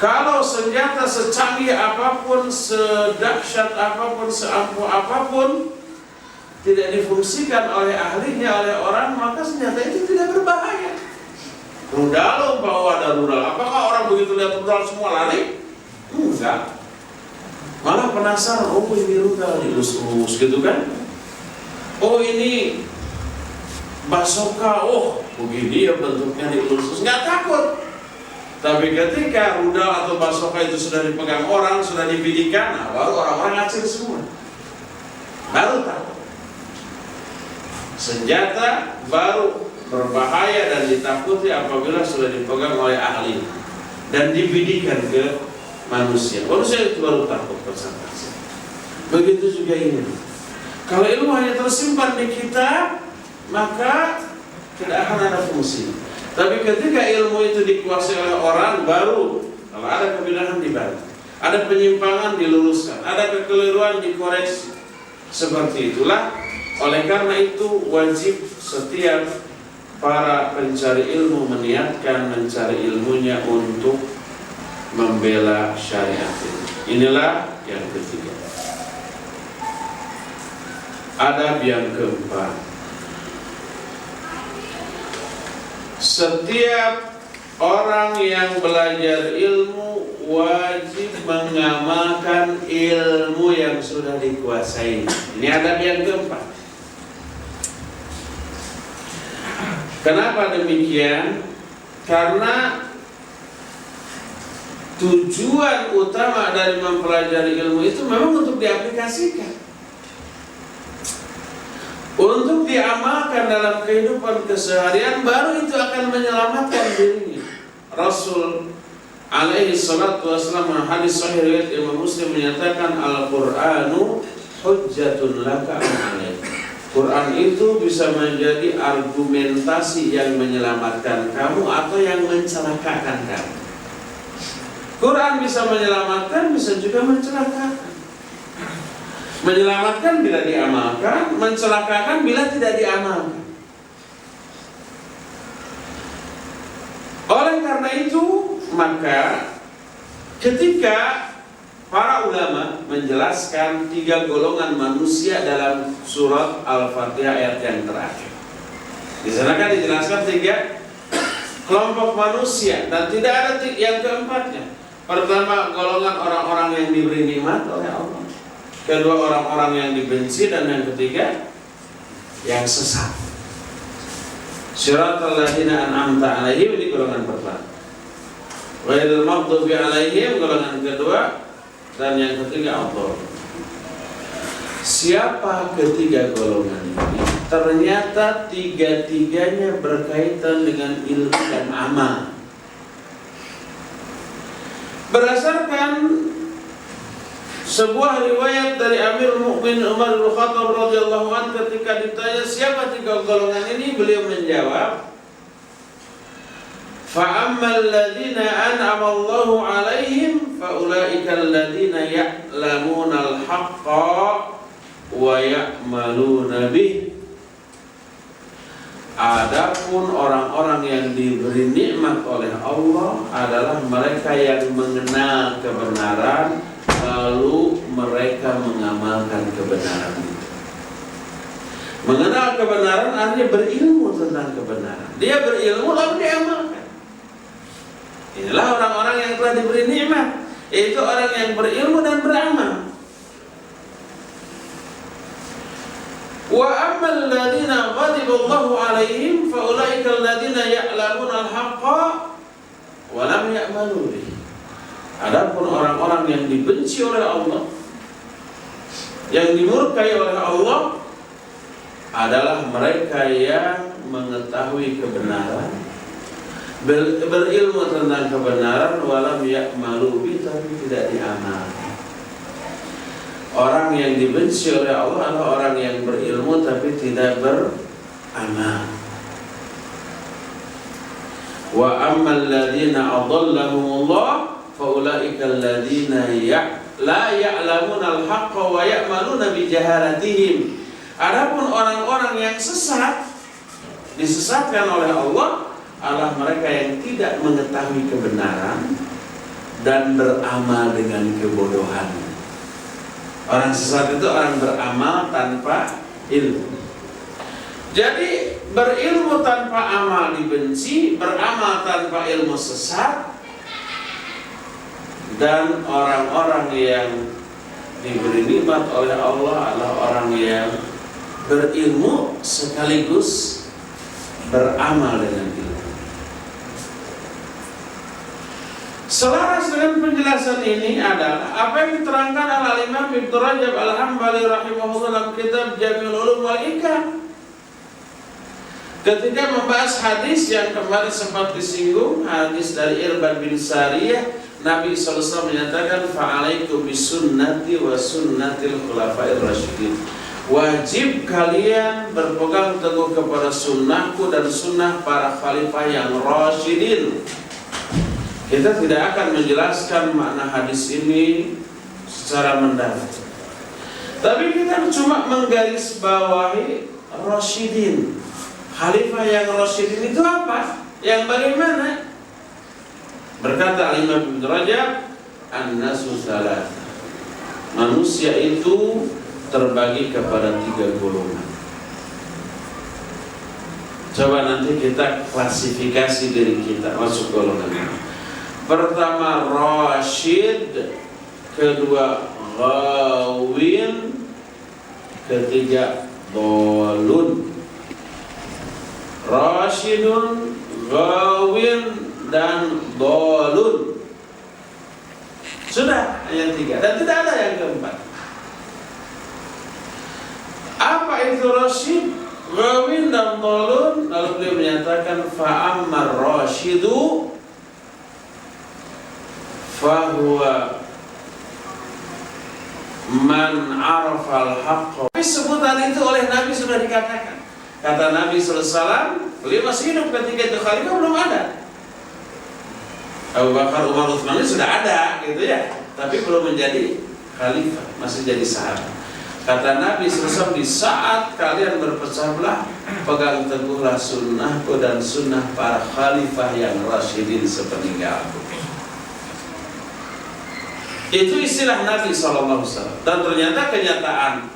Kalau senjata secanggih apapun, sedahsyat apapun, seampuh apapun, tidak difungsikan oleh ahlinya, oleh orang, maka senjata itu tidak berbahaya. Rudal, bahwa ada rudal, apakah orang begitu lihat rudal semua lari? Enggak. Malah penasaran, oh ini rudal, dilus-lus gitu kan? Oh ini basoka, oh begini ya bentuknya, dilus-lus, nggak takut. Tapi ketika rudal atau basoka itu sudah dipegang orang, sudah dibidikan, nah baru orang-orang ngacir semua. Baru tahu. Senjata baru berbahaya dan ditakuti apabila sudah dipegang oleh ahli dan dibidikan ke manusia. Manusia itu baru takut konsentrasi. Begitu juga ini. Kalau ilmu hanya tersimpan di kita, maka tidak akan ada fungsi. Tapi ketika ilmu itu dikuasai oleh orang, baru kalau ada kebidahan dibantah, ada penyimpangan diluruskan, ada kekeliruan dikoreksi. Seperti itulah. Oleh karena itu wajib setiap para pencari ilmu meniatkan mencari ilmunya untuk membela syariat ini. Inilah yang ketiga. Adab yang keempat, setiap orang yang belajar ilmu wajib mengamalkan ilmu yang sudah dikuasai. Ini adab yang keempat. Kenapa demikian? Karena tujuan utama dari mempelajari ilmu itu memang untuk diaplikasikan, untuk diamalkan dalam kehidupan keseharian, baru itu akan menyelamatkan dirinya. Rasul alaihi salatu wassalam, hadis sahih riwayat Imam Muslim, menyatakan Al-Qur'anu hujjatun laka alaik. Quran itu bisa menjadi argumentasi yang menyelamatkan kamu atau yang mencelakakan kamu. Quran bisa menyelamatkan, bisa juga mencelakakan. Menyelamatkan bila diamalkan, mencelakakan bila tidak diamalkan. Oleh karena itu, maka ketika para ulama menjelaskan 3 golongan manusia dalam surat Al-Fatihah ayat yang terakhir, di sana kan dijelaskan 3 kelompok manusia dan tidak ada yang keempatnya. Pertama, golongan orang-orang yang diberi nikmat oleh Allah. Kedua, orang-orang yang dibenci, dan yang ketiga, yang sesat. Siratal ladzina an'amta 'alaihim, ini golongan pertama. Ghairil maghdubi 'alaihim, golongan kedua, dan yang ketiga Allah. Siapa ketiga golongan ini? Ternyata 3-tiganya berkaitan dengan ilmu dan amal. Berdasarkan sebuah riwayat dari Amirul Mukminin Umar bin Khattab radhiyallahu anhu, ketika ditanya siapa 3 golongan ini, beliau menjawab, fa'ammal ladzina an'ama Allahu 'alaihim faulaika alladzina ya'lamuna al-haqqa wa ya'maluna bih. Adapun orang-orang yang diberi nikmat oleh Allah adalah mereka yang mengenal kebenaran lalu mereka mengamalkan kebenaran itu. Mengenal kebenaran artinya berilmu tentang kebenaran. Dia berilmu lalu diamalkan. Inilah orang-orang yang telah diberi nikmat, yaitu orang yang berilmu dan beramal. Wa ammal ladzina ghadiba Allahu 'alaihim fa ulaika alladzina ya'lamuna al-haqqa wa lam ya'malu bihi. Adapun orang-orang yang dibenci oleh Allah, yang dimurkai oleh Allah, adalah mereka yang mengetahui kebenaran, berilmu tentang kebenaran, walam ya'malu bihi, tapi tidak diamalkan. Orang yang dibenci oleh Allah adalah orang yang berilmu tapi tidak beramal. Wa ammal ladzina adallahumullah fa ulaika alladzina la ya'lamuna al-haqqa wa ya'maluna bi jahalatihim. Adapun orang-orang yang sesat, disesatkan oleh Allah, adalah mereka yang tidak mengetahui kebenaran dan beramal dengan kebodohan. Orang sesat itu orang beramal tanpa ilmu. Jadi berilmu tanpa amal dibenci, beramal tanpa ilmu sesat. Dan orang-orang yang diberi nikmat oleh Allah adalah orang yang berilmu sekaligus beramal dengan ilmu. Selaras dengan penjelasan ini adalah apa yang diterangkan oleh Imam Ibnu Rajab Al-Hambali rahimahullah dalam kitab Jami'ul Ulum wal Hikam, ketika membahas hadis yang kemarin sempat disinggung, hadis dari Irbad bin Sariyah, Nabi SAW menyatakan, fa'alaikum bisunnati wa sunnatil khulafair rasyidin. Wajib kalian berpegang teguh kepada sunnahku dan sunnah para khalifah yang rasyidin. Kita tidak akan menjelaskan makna hadis ini secara mendalam, tapi kita cuma menggarisbawahi rasyidin, khalifah yang rasyidin itu apa? Yang bagaimana? Berkata Imam Ibnu Rajab, an-nasu salatah. Manusia itu terbagi kepada 3 golongan. Coba nanti kita klasifikasi diri kita masuk golongan. Pertama rasyid, kedua ghawin, ketiga dhalun. Rasyidun, ghawin, dan dhalun. Sudah, hanya 3 dan tidak ada yang keempat. Apa itu rasyid, ghawin, dan dhalun? Lalu beliau menyatakan fa'ammar rasyidu fahuwa man arafal haqqa. Sebutan itu oleh Nabi sudah dikatakan. Kata Nabi SAW, beliau masih hidup ketika itu, khalifah belum ada. Abu Bakar, Umar, Utsman sudah ada gitu ya, tapi belum menjadi khalifah, masih jadi sahabat. Kata Nabi SAW, di saat kalian berpecah belah, pegang teguhlah sunnahku dan sunnah para khalifah yang rasyidin sepeninggalku. Itu istilah Nabi SAW. Dan ternyata kenyataan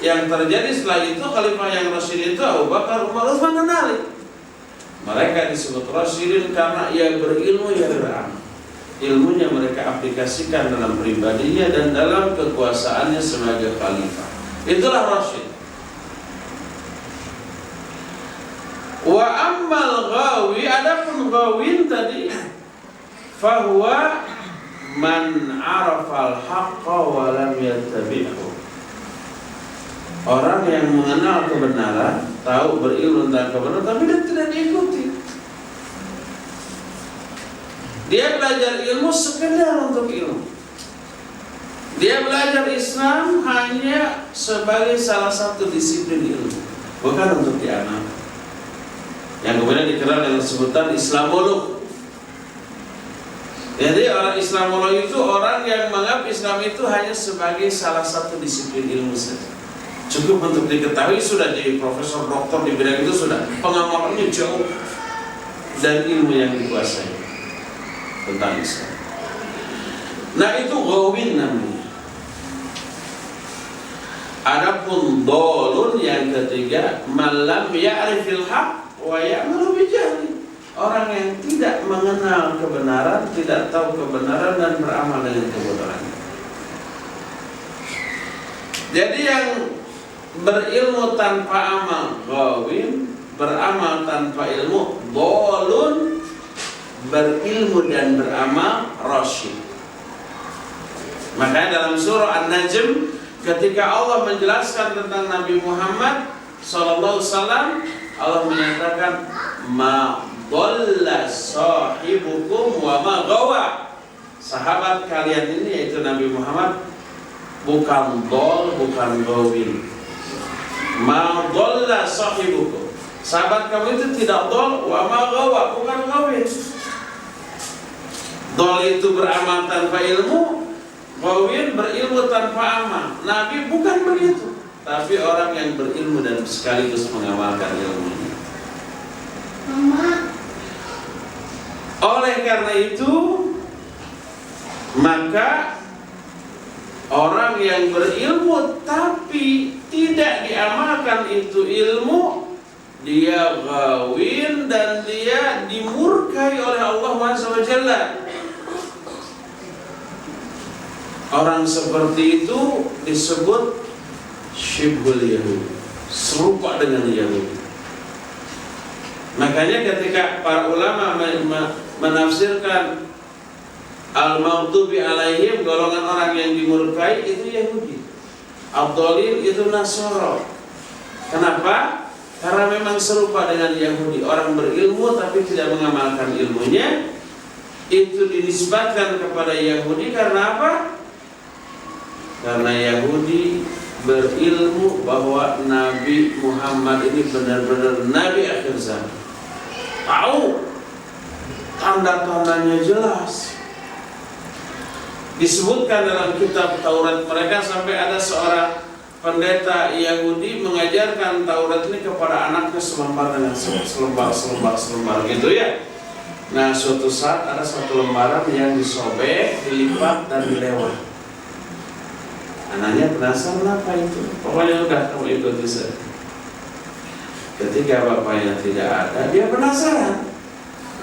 yang terjadi setelah itu, khalifah yang rasyidin itu Abu Bakar, Umar, Utsman, dan Ali. Mereka disebut rasyidin karena ia berilmu, ia beramal. Ilmunya mereka aplikasikan dalam pribadinya dan dalam kekuasaannya sebagai khalifah. Itulah rasyid. Wa ammal ghawi, adapun ghawin tadi, fahuwa man arafal haqqa wa lam yattabi'hu. Orang yang mengenal kebenaran, tahu berilmu tentang kebenaran, tapi dia tidak diikuti. Dia belajar ilmu sekedar untuk ilmu. Dia belajar Islam hanya sebagai salah satu disiplin ilmu, bukan untuk diamalkan. Yang kemudian dikenal dengan sebutan Islamolog. Jadi orang Islamolog itu orang yang menganggap Islam itu hanya sebagai salah satu disiplin ilmu saja. Cukup untuk diketahui sudah jadi profesor, doktor di bidang itu sudah. Pengamalannya jauh dari ilmu yang dikuasai tentang Islam. Nah itu ghawin namanya. Adapun dhalun yang ketiga, malam ya'rifil haq wa ya'malu bijahli. Orang yang tidak mengenal kebenaran, tidak tahu kebenaran dan beramal dengan kebenaran. Jadi yang berilmu tanpa amal ghawin, beramal tanpa ilmu dhalun, berilmu dan beramal rasyid. Makanya dalam surah An-Najm ketika Allah menjelaskan tentang Nabi Muhammad sallallahu alaihi wasallam, Allah menyatakan ma dhalla sahibukum wa ma ghawa. Sahabat kalian ini yaitu Nabi Muhammad bukan dhal, bukan ghawin. Ma dhalla sahibukum, sahabat kamu itu tidak dhal, wa ma ghawa, bukan ghawin. Dhal itu beramal tanpa ilmu, ghawin berilmu tanpa amal. Nabi bukan begitu, tapi orang yang berilmu dan sekaligus mengamalkan ilmunya. Oleh karena itu, maka orang yang berilmu tapi tidak diamalkan itu ilmu, dia ghawin dan dia dimurkai oleh Allah Subhanahu wa Ta'ala. Orang seperti itu disebut syibhul Yahudi, serupa dengan Yahudi. Makanya ketika para ulama menafsirkan al-maghdubi alaihim, golongan orang yang dimurkai itu Yahudi, ad-dhalin itu Nasara. Kenapa? Karena memang serupa dengan Yahudi. Orang berilmu tapi tidak mengamalkan ilmunya, itu dinisbatkan kepada Yahudi. Karena apa? Karena Yahudi berilmu bahwa Nabi Muhammad ini benar-benar Nabi akhir zaman. Tahu tanda-tandanya jelas. Disebutkan dalam kitab Taurat mereka sampai ada seorang pendeta Yahudi mengajarkan Taurat ini kepada anaknya selembar dengan selembar gitu ya. Nah suatu saat ada satu lembaran yang disobek, dilipat dan dilewat. Anaknya penasaran apa itu. Pokoknya udah kamu ikuti saja. Ketika bapaknya tidak ada, dia penasaran.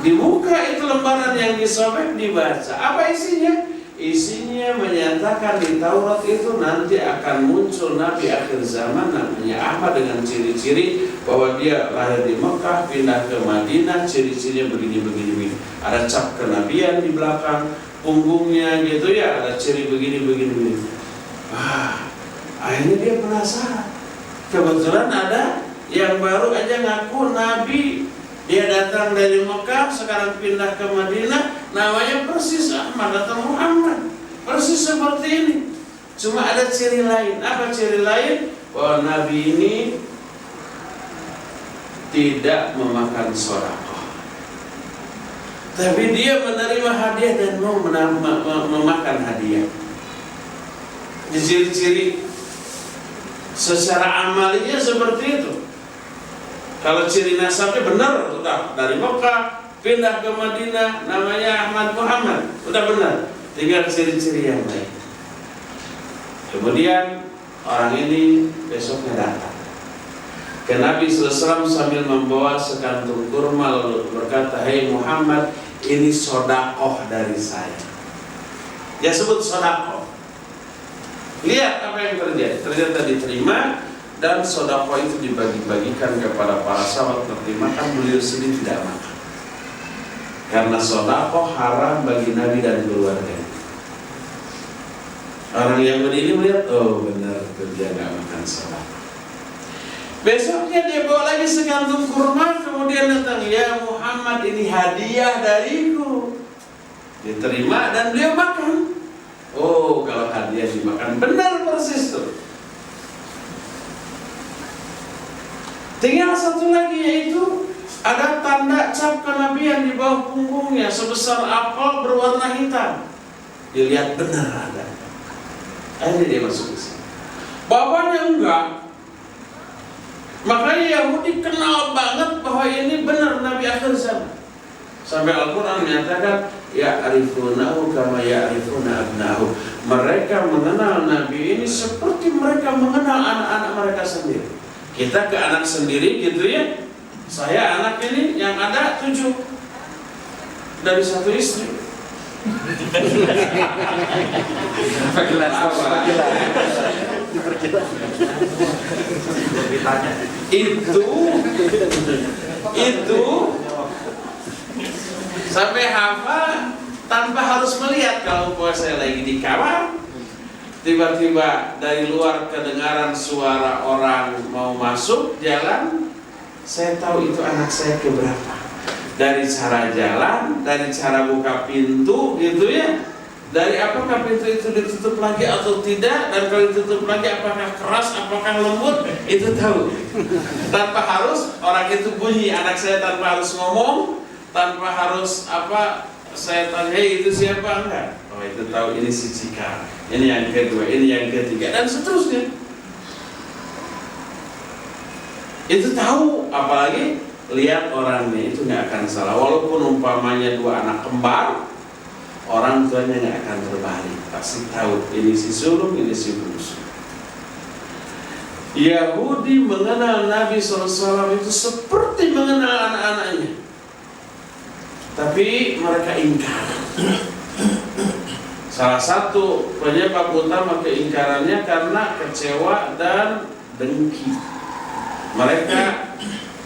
Dibuka itu lembaran yang disobek, dibaca. Apa isinya? Isinya menyatakan di Taurat itu nanti akan muncul Nabi akhir zaman namanya Ahmad dengan ciri-ciri bahwa dia lahir di Mekah, pindah ke Madinah, ciri-cirinya begini. Ada cap kenabian di belakang punggungnya gitu ya, ada ciri begini. Wah, akhirnya dia penasaran. Kebetulan ada yang baru aja ngaku Nabi. Dia datang dari Mekah, sekarang pindah ke Madinah, namanya persis Ahmad atau Muhammad. Persis seperti ini. Cuma ada ciri lain. Apa ciri lain? Bahwa Nabi ini tidak memakan sedekah. Tapi dia menerima hadiah dan mau memakan hadiah. Ciri-ciri secara amalinya seperti itu. Kalau ciri nasabnya benar, sudah dari Mekah pindah ke Madinah, namanya Ahmad Muhammad, sudah benar. Tinggal ciri-ciri yang lain. Kemudian orang ini besoknya datang ke Nabi SAW sambil membawa sekantung kurma lalu berkata, "Hei Muhammad, ini sodakoh dari saya." Dia sebut sodakoh. Lihat apa yang terjadi. Ternyata diterima. Dan sedekah itu dibagi-bagikan kepada para sahabat terima, kan beliau sendiri tidak makan. Karena sedekah haram bagi Nabi dan keluarga. Orang yang ini melihat, oh benar dia nggak makan sedekah. Besoknya dia bawa lagi sekantung kurma, kemudian datang, "Ya Muhammad, ini hadiah dariku." Diterima dan beliau makan. Oh, kalau hadiah dimakan benar persis tuh. Tinggal satu lagi, yaitu ada tanda cap kenabian di bawah punggungnya sebesar apel berwarna hitam. Dilihat benar ada. Akhirnya dia masuk ke sini. Bapaknya enggak. Makanya Yahudi kenal banget bahwa ini benar Nabi akhir zaman. Sampai Al-Quran menyatakan, "Ya'rifunahu kama ya'rifuna abnahu." Mereka mengenal Nabi ini seperti mereka mengenal anak-anak mereka sendiri. Kita ke anak sendiri gitu ya. Saya anak ini yang ada 7 dari 1 istri. Itu sampai hafal tanpa harus melihat. Kalau puasa lagi di kamar, tiba-tiba dari luar kedengaran suara orang mau masuk jalan, saya tahu itu anak saya keberapa. Dari cara jalan, dari cara buka pintu gitu ya. Dari apakah pintu itu ditutup lagi atau tidak, dan kalau ditutup lagi apakah keras, apakah lembut, itu tahu. Tanpa harus orang itu bunyi, anak saya tanpa harus ngomong, tanpa harus saya tanya, "Hei, itu siapa?" Enggak. Oh, itu tahu, ini si Cika, ini yang kedua, ini yang ketiga, dan seterusnya. Itu tahu, apalagi lihat orangnya itu nggak akan salah. Walaupun umpamanya 2 anak kembar, orang tuanya nggak akan terbalik, pasti tahu ini si sulung, ini si bungsu. Yahudi mengenal Nabi SAW itu seperti mengenal anak-anaknya, tapi mereka ingkar. Salah satu penyebab utama keingkarannya karena kecewa dan dengki. Mereka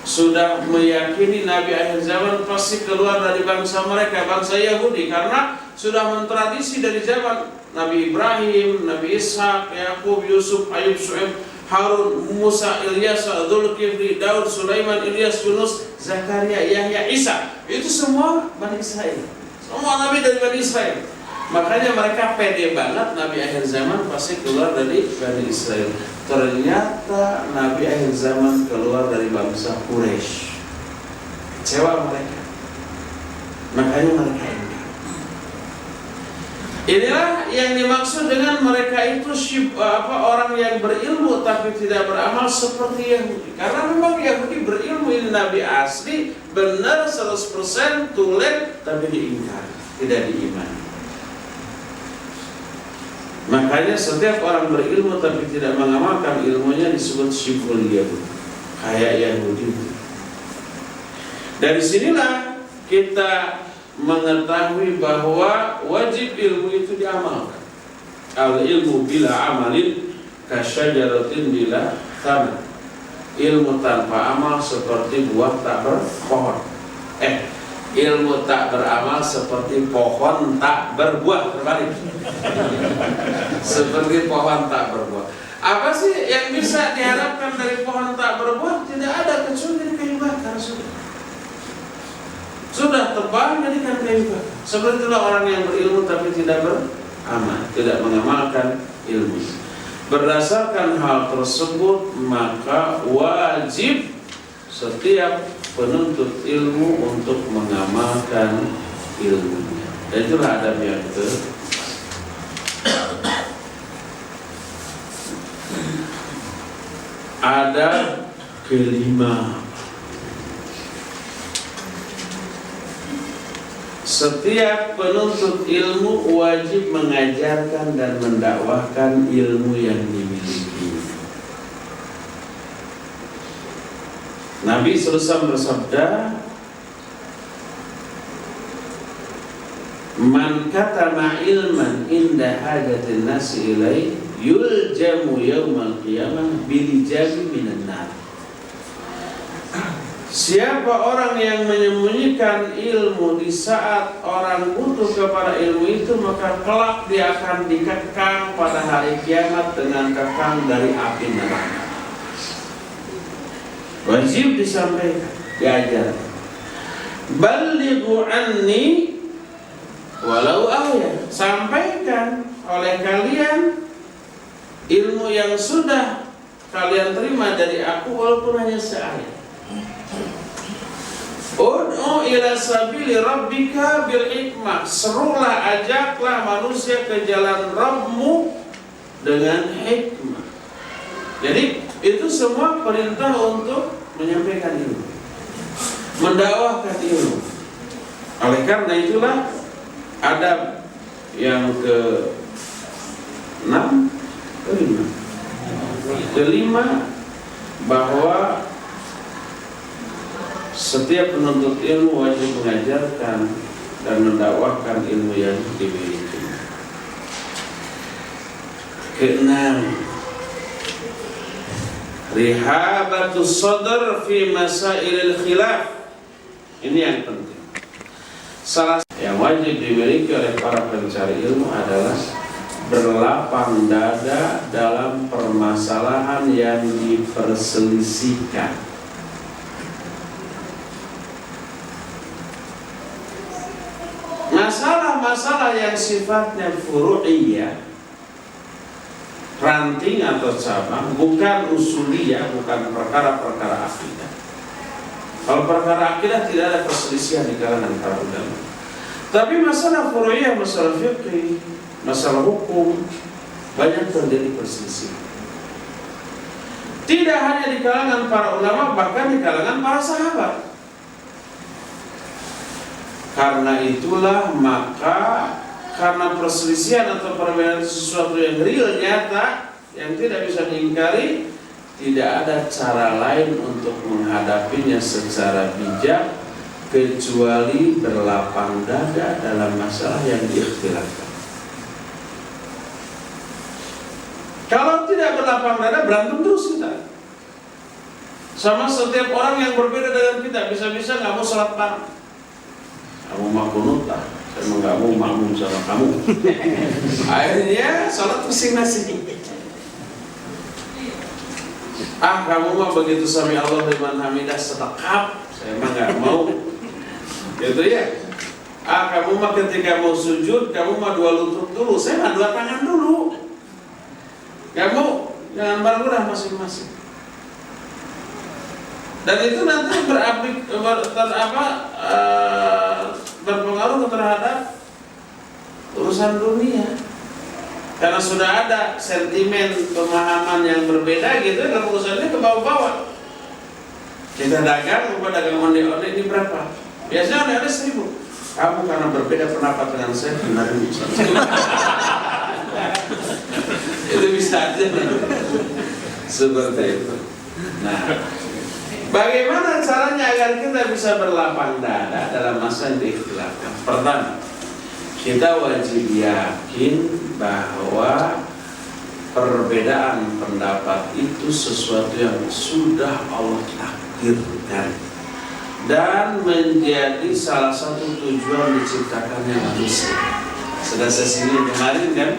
sudah meyakini Nabi akhir zaman pasti keluar dari bangsa mereka, bangsa Yahudi, karena sudah mentradisi dari zaman Nabi Ibrahim, Nabi Ishak, Yakub, Yusuf, Ayub, Shu'aib, Harun, Musa, Ilyas, Dzulkifli, Daud, Sulaiman, Ilyas, Yunus, Zakaria, Yahya, Isa. Itu semua Bani Israel. Semua Nabi dari Bani Israel. Makanya mereka pede banget Nabi akhir zaman pasti keluar dari Bani Israel. Ternyata Nabi akhir zaman keluar dari bangsa Quraisy. Kecewa mereka. Makanya mereka ingkar. Inilah yang dimaksud dengan mereka itu orang yang berilmu tapi tidak beramal seperti Yahudi. Karena memang Yahudi berilmu, ini Nabi asli, benar 100% tulen, tapi diingkari, tidak diimani. Makanya setiap orang berilmu tapi tidak mengamalkan ilmunya disebut syibul Yahudi, kayak Yahudi. Dari sinilah kita mengetahui bahwa wajib ilmu itu diamalkan. Al ilmu bila amalin kasyajaratin bila thamar. Ilmu tanpa amal seperti buah tak berpohon. Ilmu tak beramal seperti pohon tak berbuah. Terbalik. Seperti pohon tak berbuah. Apa sih yang bisa diharapkan dari pohon tak berbuah? Tidak ada kecuali kayu bakar. Sudah tebal jadikan kayu bakar. Seperti itulah orang yang berilmu tapi tidak beramal, tidak mengamalkan ilmu. Berdasarkan hal tersebut, maka wajib setiap penuntut ilmu untuk mengamalkan ilmunya. Dan itulah adab yang adab kelima. Setiap penuntut ilmu wajib mengajarkan dan mendakwahkan ilmu yang dimiliki. Nabi SAW bersabda, "Man katama ilman inda hajatin nasi ilai yuljamu yawmal qiyamah bilijami minan nar." Siapa orang yang menyembunyikan ilmu di saat orang butuh kepada ilmu itu, maka kelak dia akan dikekang pada hari kiamat dengan kekang dari api neraka. Wajib disampaikan, diajar. Balighu anni walau ayat. Sampaikan oleh kalian ilmu yang sudah kalian terima dari aku walaupun hanya seayat. Ud'u ila sabili rabbika bil hikmah. Serulah, ajaklah manusia ke jalan Rabbmu dengan hikmah. Jadi itu semua perintah untuk menyampaikan ilmu, mendakwahkan ilmu. Oleh karena itulah adab yang kelima bahwa setiap penuntut ilmu wajib mengajarkan dan mendakwahkan ilmu yang dimiliki. Keenam, rihabatus sadr fi masailil khilaf. Ini yang penting. Salah yang wajib dimiliki oleh para pencari ilmu adalah berlapang dada dalam permasalahan yang diperselisihkan. Masalah-masalah yang sifatnya furu'iyah, ranting atau cabang, bukan usuliyah, bukan perkara-perkara akidah. Kalau perkara akidah tidak ada perselisihan di kalangan para ulama. Tapi masalah furu'iyah, masalah fikih, masalah hukum, banyak terjadi perselisihan. Tidak hanya di kalangan para ulama, bahkan di kalangan para sahabat. Karena itulah maka karena perselisihan atau perbedaan sesuatu yang real, nyata, yang tidak bisa diingkari, tidak ada cara lain untuk menghadapinya secara bijak kecuali berlapang dada dalam masalah yang diikhtilafkan. Kalau tidak berlapang dada, berantem terus kita. Sama setiap orang yang berbeda dengan kita, bisa-bisa nggak mau sholat bareng. Kamu mau kunut lah, saya mau nggak mau makmum sama kamu. Akhirnya sholat masing-masing. Kamu mah begitu sami Allah liman hamidah setekap, saya mah nggak mau. Gitu ya. Kamu mah ketika mau sujud, kamu mah 2 lutut dulu, saya mah 2 tangan dulu. Nggak mau, jangan bareng masing-masing. Dan itu nanti berpengaruh terhadap urusan dunia. Karena sudah ada sentimen pemahaman yang berbeda gitu, dalam urusannya ke bawah-bawah. Kita dagang, dagang onde-onde ini berapa? Biasanya onde-onde 1.000. Kamu karena berbeda pendapat dengan saya, benar bisa. Itu bisa aja. Seperti itu. Nah, bagaimana caranya agar kita bisa berlapang dada dalam masa yang diikhtilafkan? Pertama, kita wajib yakin bahwa perbedaan pendapat itu sesuatu yang sudah Allah takdirkan dan menjadi salah satu tujuan diciptakannya manusia. Sudah saya singgung kemarin kan,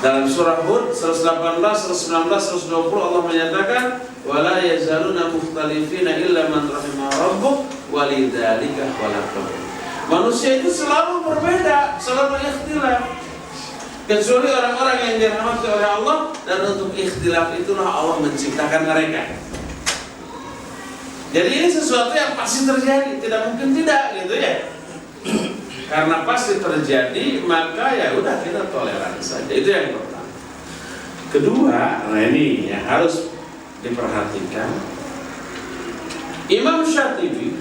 dalam surah Hud 118, 119, 120 Allah menyatakan wala yazaluna mukhtalifina illa man rahimah rabbuk walidzalika khalaqahum. Manusia itu selalu berbeda, selalu ikhtilaf, kecuali orang-orang yang dirahmati oleh Allah, dan untuk ikhtilaf itulah Allah menciptakan mereka. Jadi ini sesuatu yang pasti terjadi, tidak mungkin tidak gitu ya. Karena pasti terjadi, maka ya udah kita toleran saja. Itu yang pertama. Kedua, nah ini yang harus diperhatikan. Imam Syatibi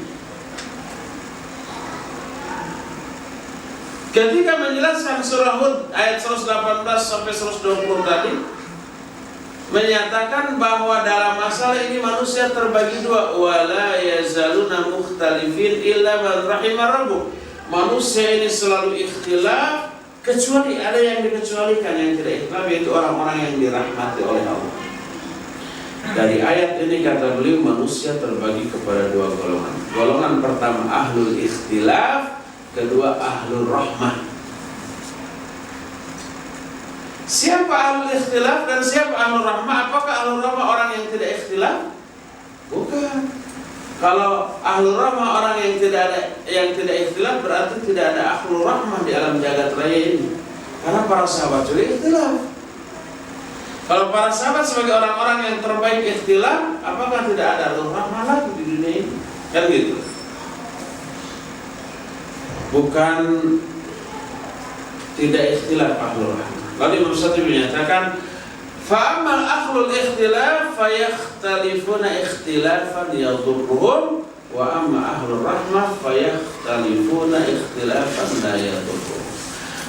ketika menjelaskan surah Hud ayat 118 sampai 120 tadi, menyatakan bahwa dalam masalah ini manusia terbagi dua, wala yazaluna mukhtalifin illa man rahimar rabbuk. Manusia ini selalu ikhtilaf kecuali ada yang dikecualikan, yang tidak ikhtilaf, yaitu orang-orang yang dirahmati oleh Allah. Dari ayat ini kata beliau, manusia terbagi kepada dua golongan. Golongan pertama ahlul ikhtilaf, kedua ahlul rahmah. Siapa ahlul ikhtilaf dan siapa ahlul rahmah? Apakah ahlul rahmah orang yang tidak ikhtilaf? Bukan. Kalau ahlul rahmah orang yang tidak ikhtilaf, berarti tidak ada ahlul rahmah di alam jagat raya ini. Karena para sahabat juga ikhtilaf. Kalau para sahabat sebagai orang-orang yang terbaik ikhtilaf, apakah tidak ada ahlul rahmah lagi di dunia ini? Kan gitu. Bukan tidak ikhtilaf ahlul rahmah. Lalu Imam Syatibi menyatakan, fa'amal ahlul ikhtilaf fayakhtalifuna ikhtilafan yadurruhum, wa amma ahlur rahmah fayakhtalifuna ikhtilafan la yadurruhum.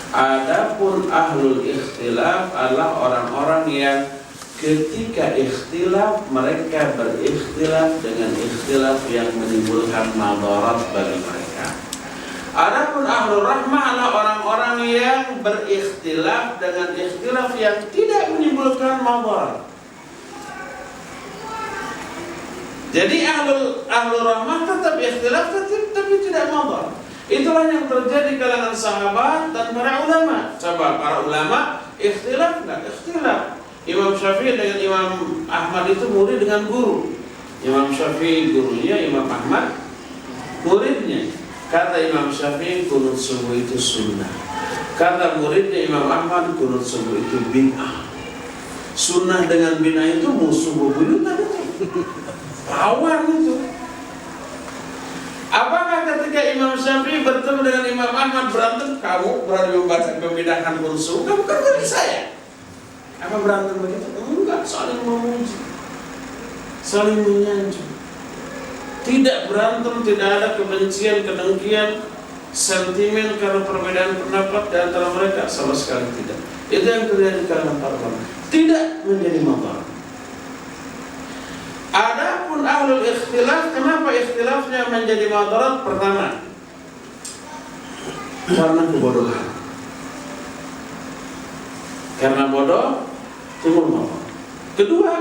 Adapun ahlul ikhtilaf adalah orang-orang yang ketika ikhtilaf mereka berikhtilaf dengan ikhtilaf yang menimbulkan madarat bagi mereka. Adapun ahlur rahmah adalah orang-orang yang berikhtilaf dengan ikhtilaf yang tidak menimbulkan madarat. Jadi ahlur rahmah tetap ikhtilaf tapi tidak madarat. Itulah yang terjadi kalangan sahabat dan para ulama. Coba para ulama ikhtilaf enggak? Ikhtilaf. Imam Syafi'i dengan Imam Ahmad itu murid dengan guru. Imam Syafi'i gurunya, Imam Ahmad muridnya. Kata Imam Syafi'i, kunut subuh itu sunnah. Kata muridnya Imam Ahmad, kunut subuh itu bid'ah. Sunnah dengan bid'ah itu musuh bebuyutan itu. Lawan itu. Apakah ketika Imam Syafi'i bertemu dengan Imam Ahmad berantem, kamu berani membedakan kunut subuh? Kamu kan dari saya. Apa berantem begitu? Enggak, saling memuji, saling menyanjung. Tidak berantem, tidak ada kebencian, kedengkian, sentimen karena perbedaan pendapat di antara mereka, sama sekali tidak. Itu yang terjadi karena para ulama. Tidak menjadi masalah. Adapun ahlul ikhtilaf, kenapa ikhtilafnya menjadi madarat? Pertama, karena kebodohan. Karena bodoh timbul madarat. Kedua,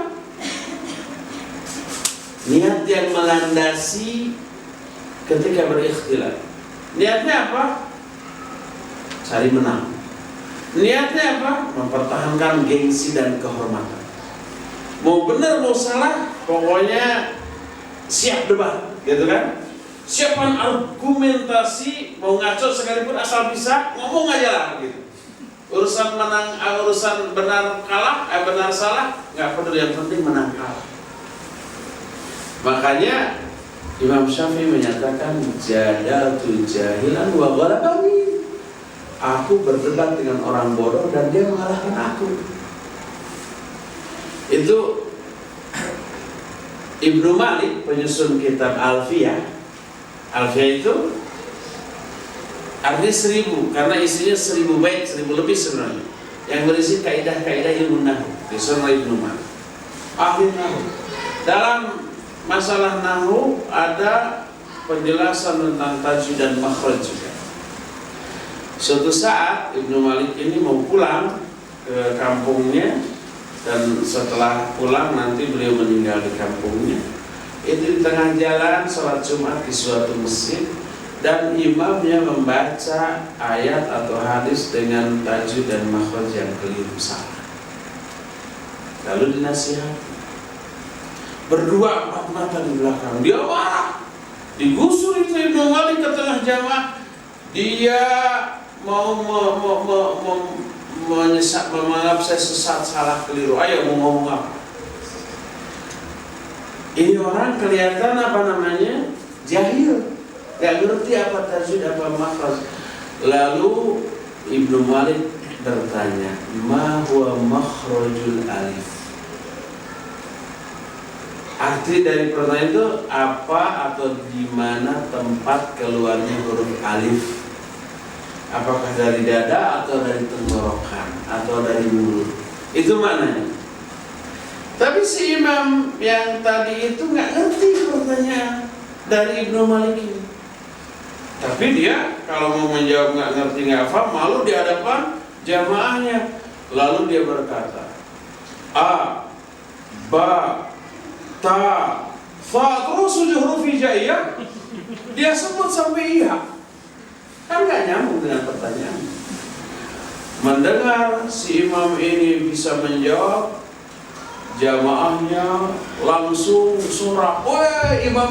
niat yang melandasi ketika berikhtilaf. Niatnya apa? Cari menang. Niatnya apa? Mempertahankan gengsi dan kehormatan. Mau benar mau salah, pokoknya siap debat, gitu kan? Siapkan argumentasi, mau ngaco sekalipun asal bisa ngomong aja lah, gitu. Urusan menang, urusan benar kalah, benar salah, nggak peduli, yang penting menang kalah. Makanya Imam Syafi'i menyatakan jadaltu jahilan wa ghalabani. aku berdebat dengan orang bodoh dan dia mengalahkan aku. Itu Ibnu Malik, penyusun kitab Alfiyah. Alfiyah itu artinya 1000, karena isinya 1000 bait, 1000 lebih sebenarnya, yang berisi kaidah-kaidah ilmu nahwu. Disusun oleh Ibnu Malik, ahli nahwu. Dalam masalah nahwu ada penjelasan tentang tajwid dan makhraj juga. Suatu saat Ibnu Malik ini mau pulang ke kampungnya, dan setelah pulang nanti beliau meninggal di kampungnya. Itu di tengah jalan sholat Jumat di suatu masjid, dan imamnya membaca ayat atau hadis dengan tajwid dan makhraj yang keliru, salah. Lalu dinasihati. Berdua empat mata di belakang, dia marah, digusur itu Ibnu Malik ke tengah jamaah. Dia mau menganggap saya sesat, salah, keliru. Ayo, mau ngomong apa? Ini orang kelihatan jahil, gak ngerti apa tajwid, apa makhraj. Lalu Ibnu Malik bertanya, ma huwa makhrajul alif? Arti dari pertanyaan itu apa atau di mana tempat keluarnya huruf alif? Apakah dari dada atau dari tenggorokan atau dari mulut? Itu maknanya. Tapi si imam yang tadi itu nggak ngerti pertanyaan dari Ibnu Malik ini. Tapi dia kalau mau menjawab nggak ngerti, nggak paham, malu di hadapan jamaahnya. Lalu dia berkata, a, ba, ta, fa, terus huruf hijaiyah. Dia sebut sampai iya. Kan nggak nyambung dengan pertanyaan. Mendengar si imam ini bisa menjawab, jamaahnya langsung sorak, "Woi, imam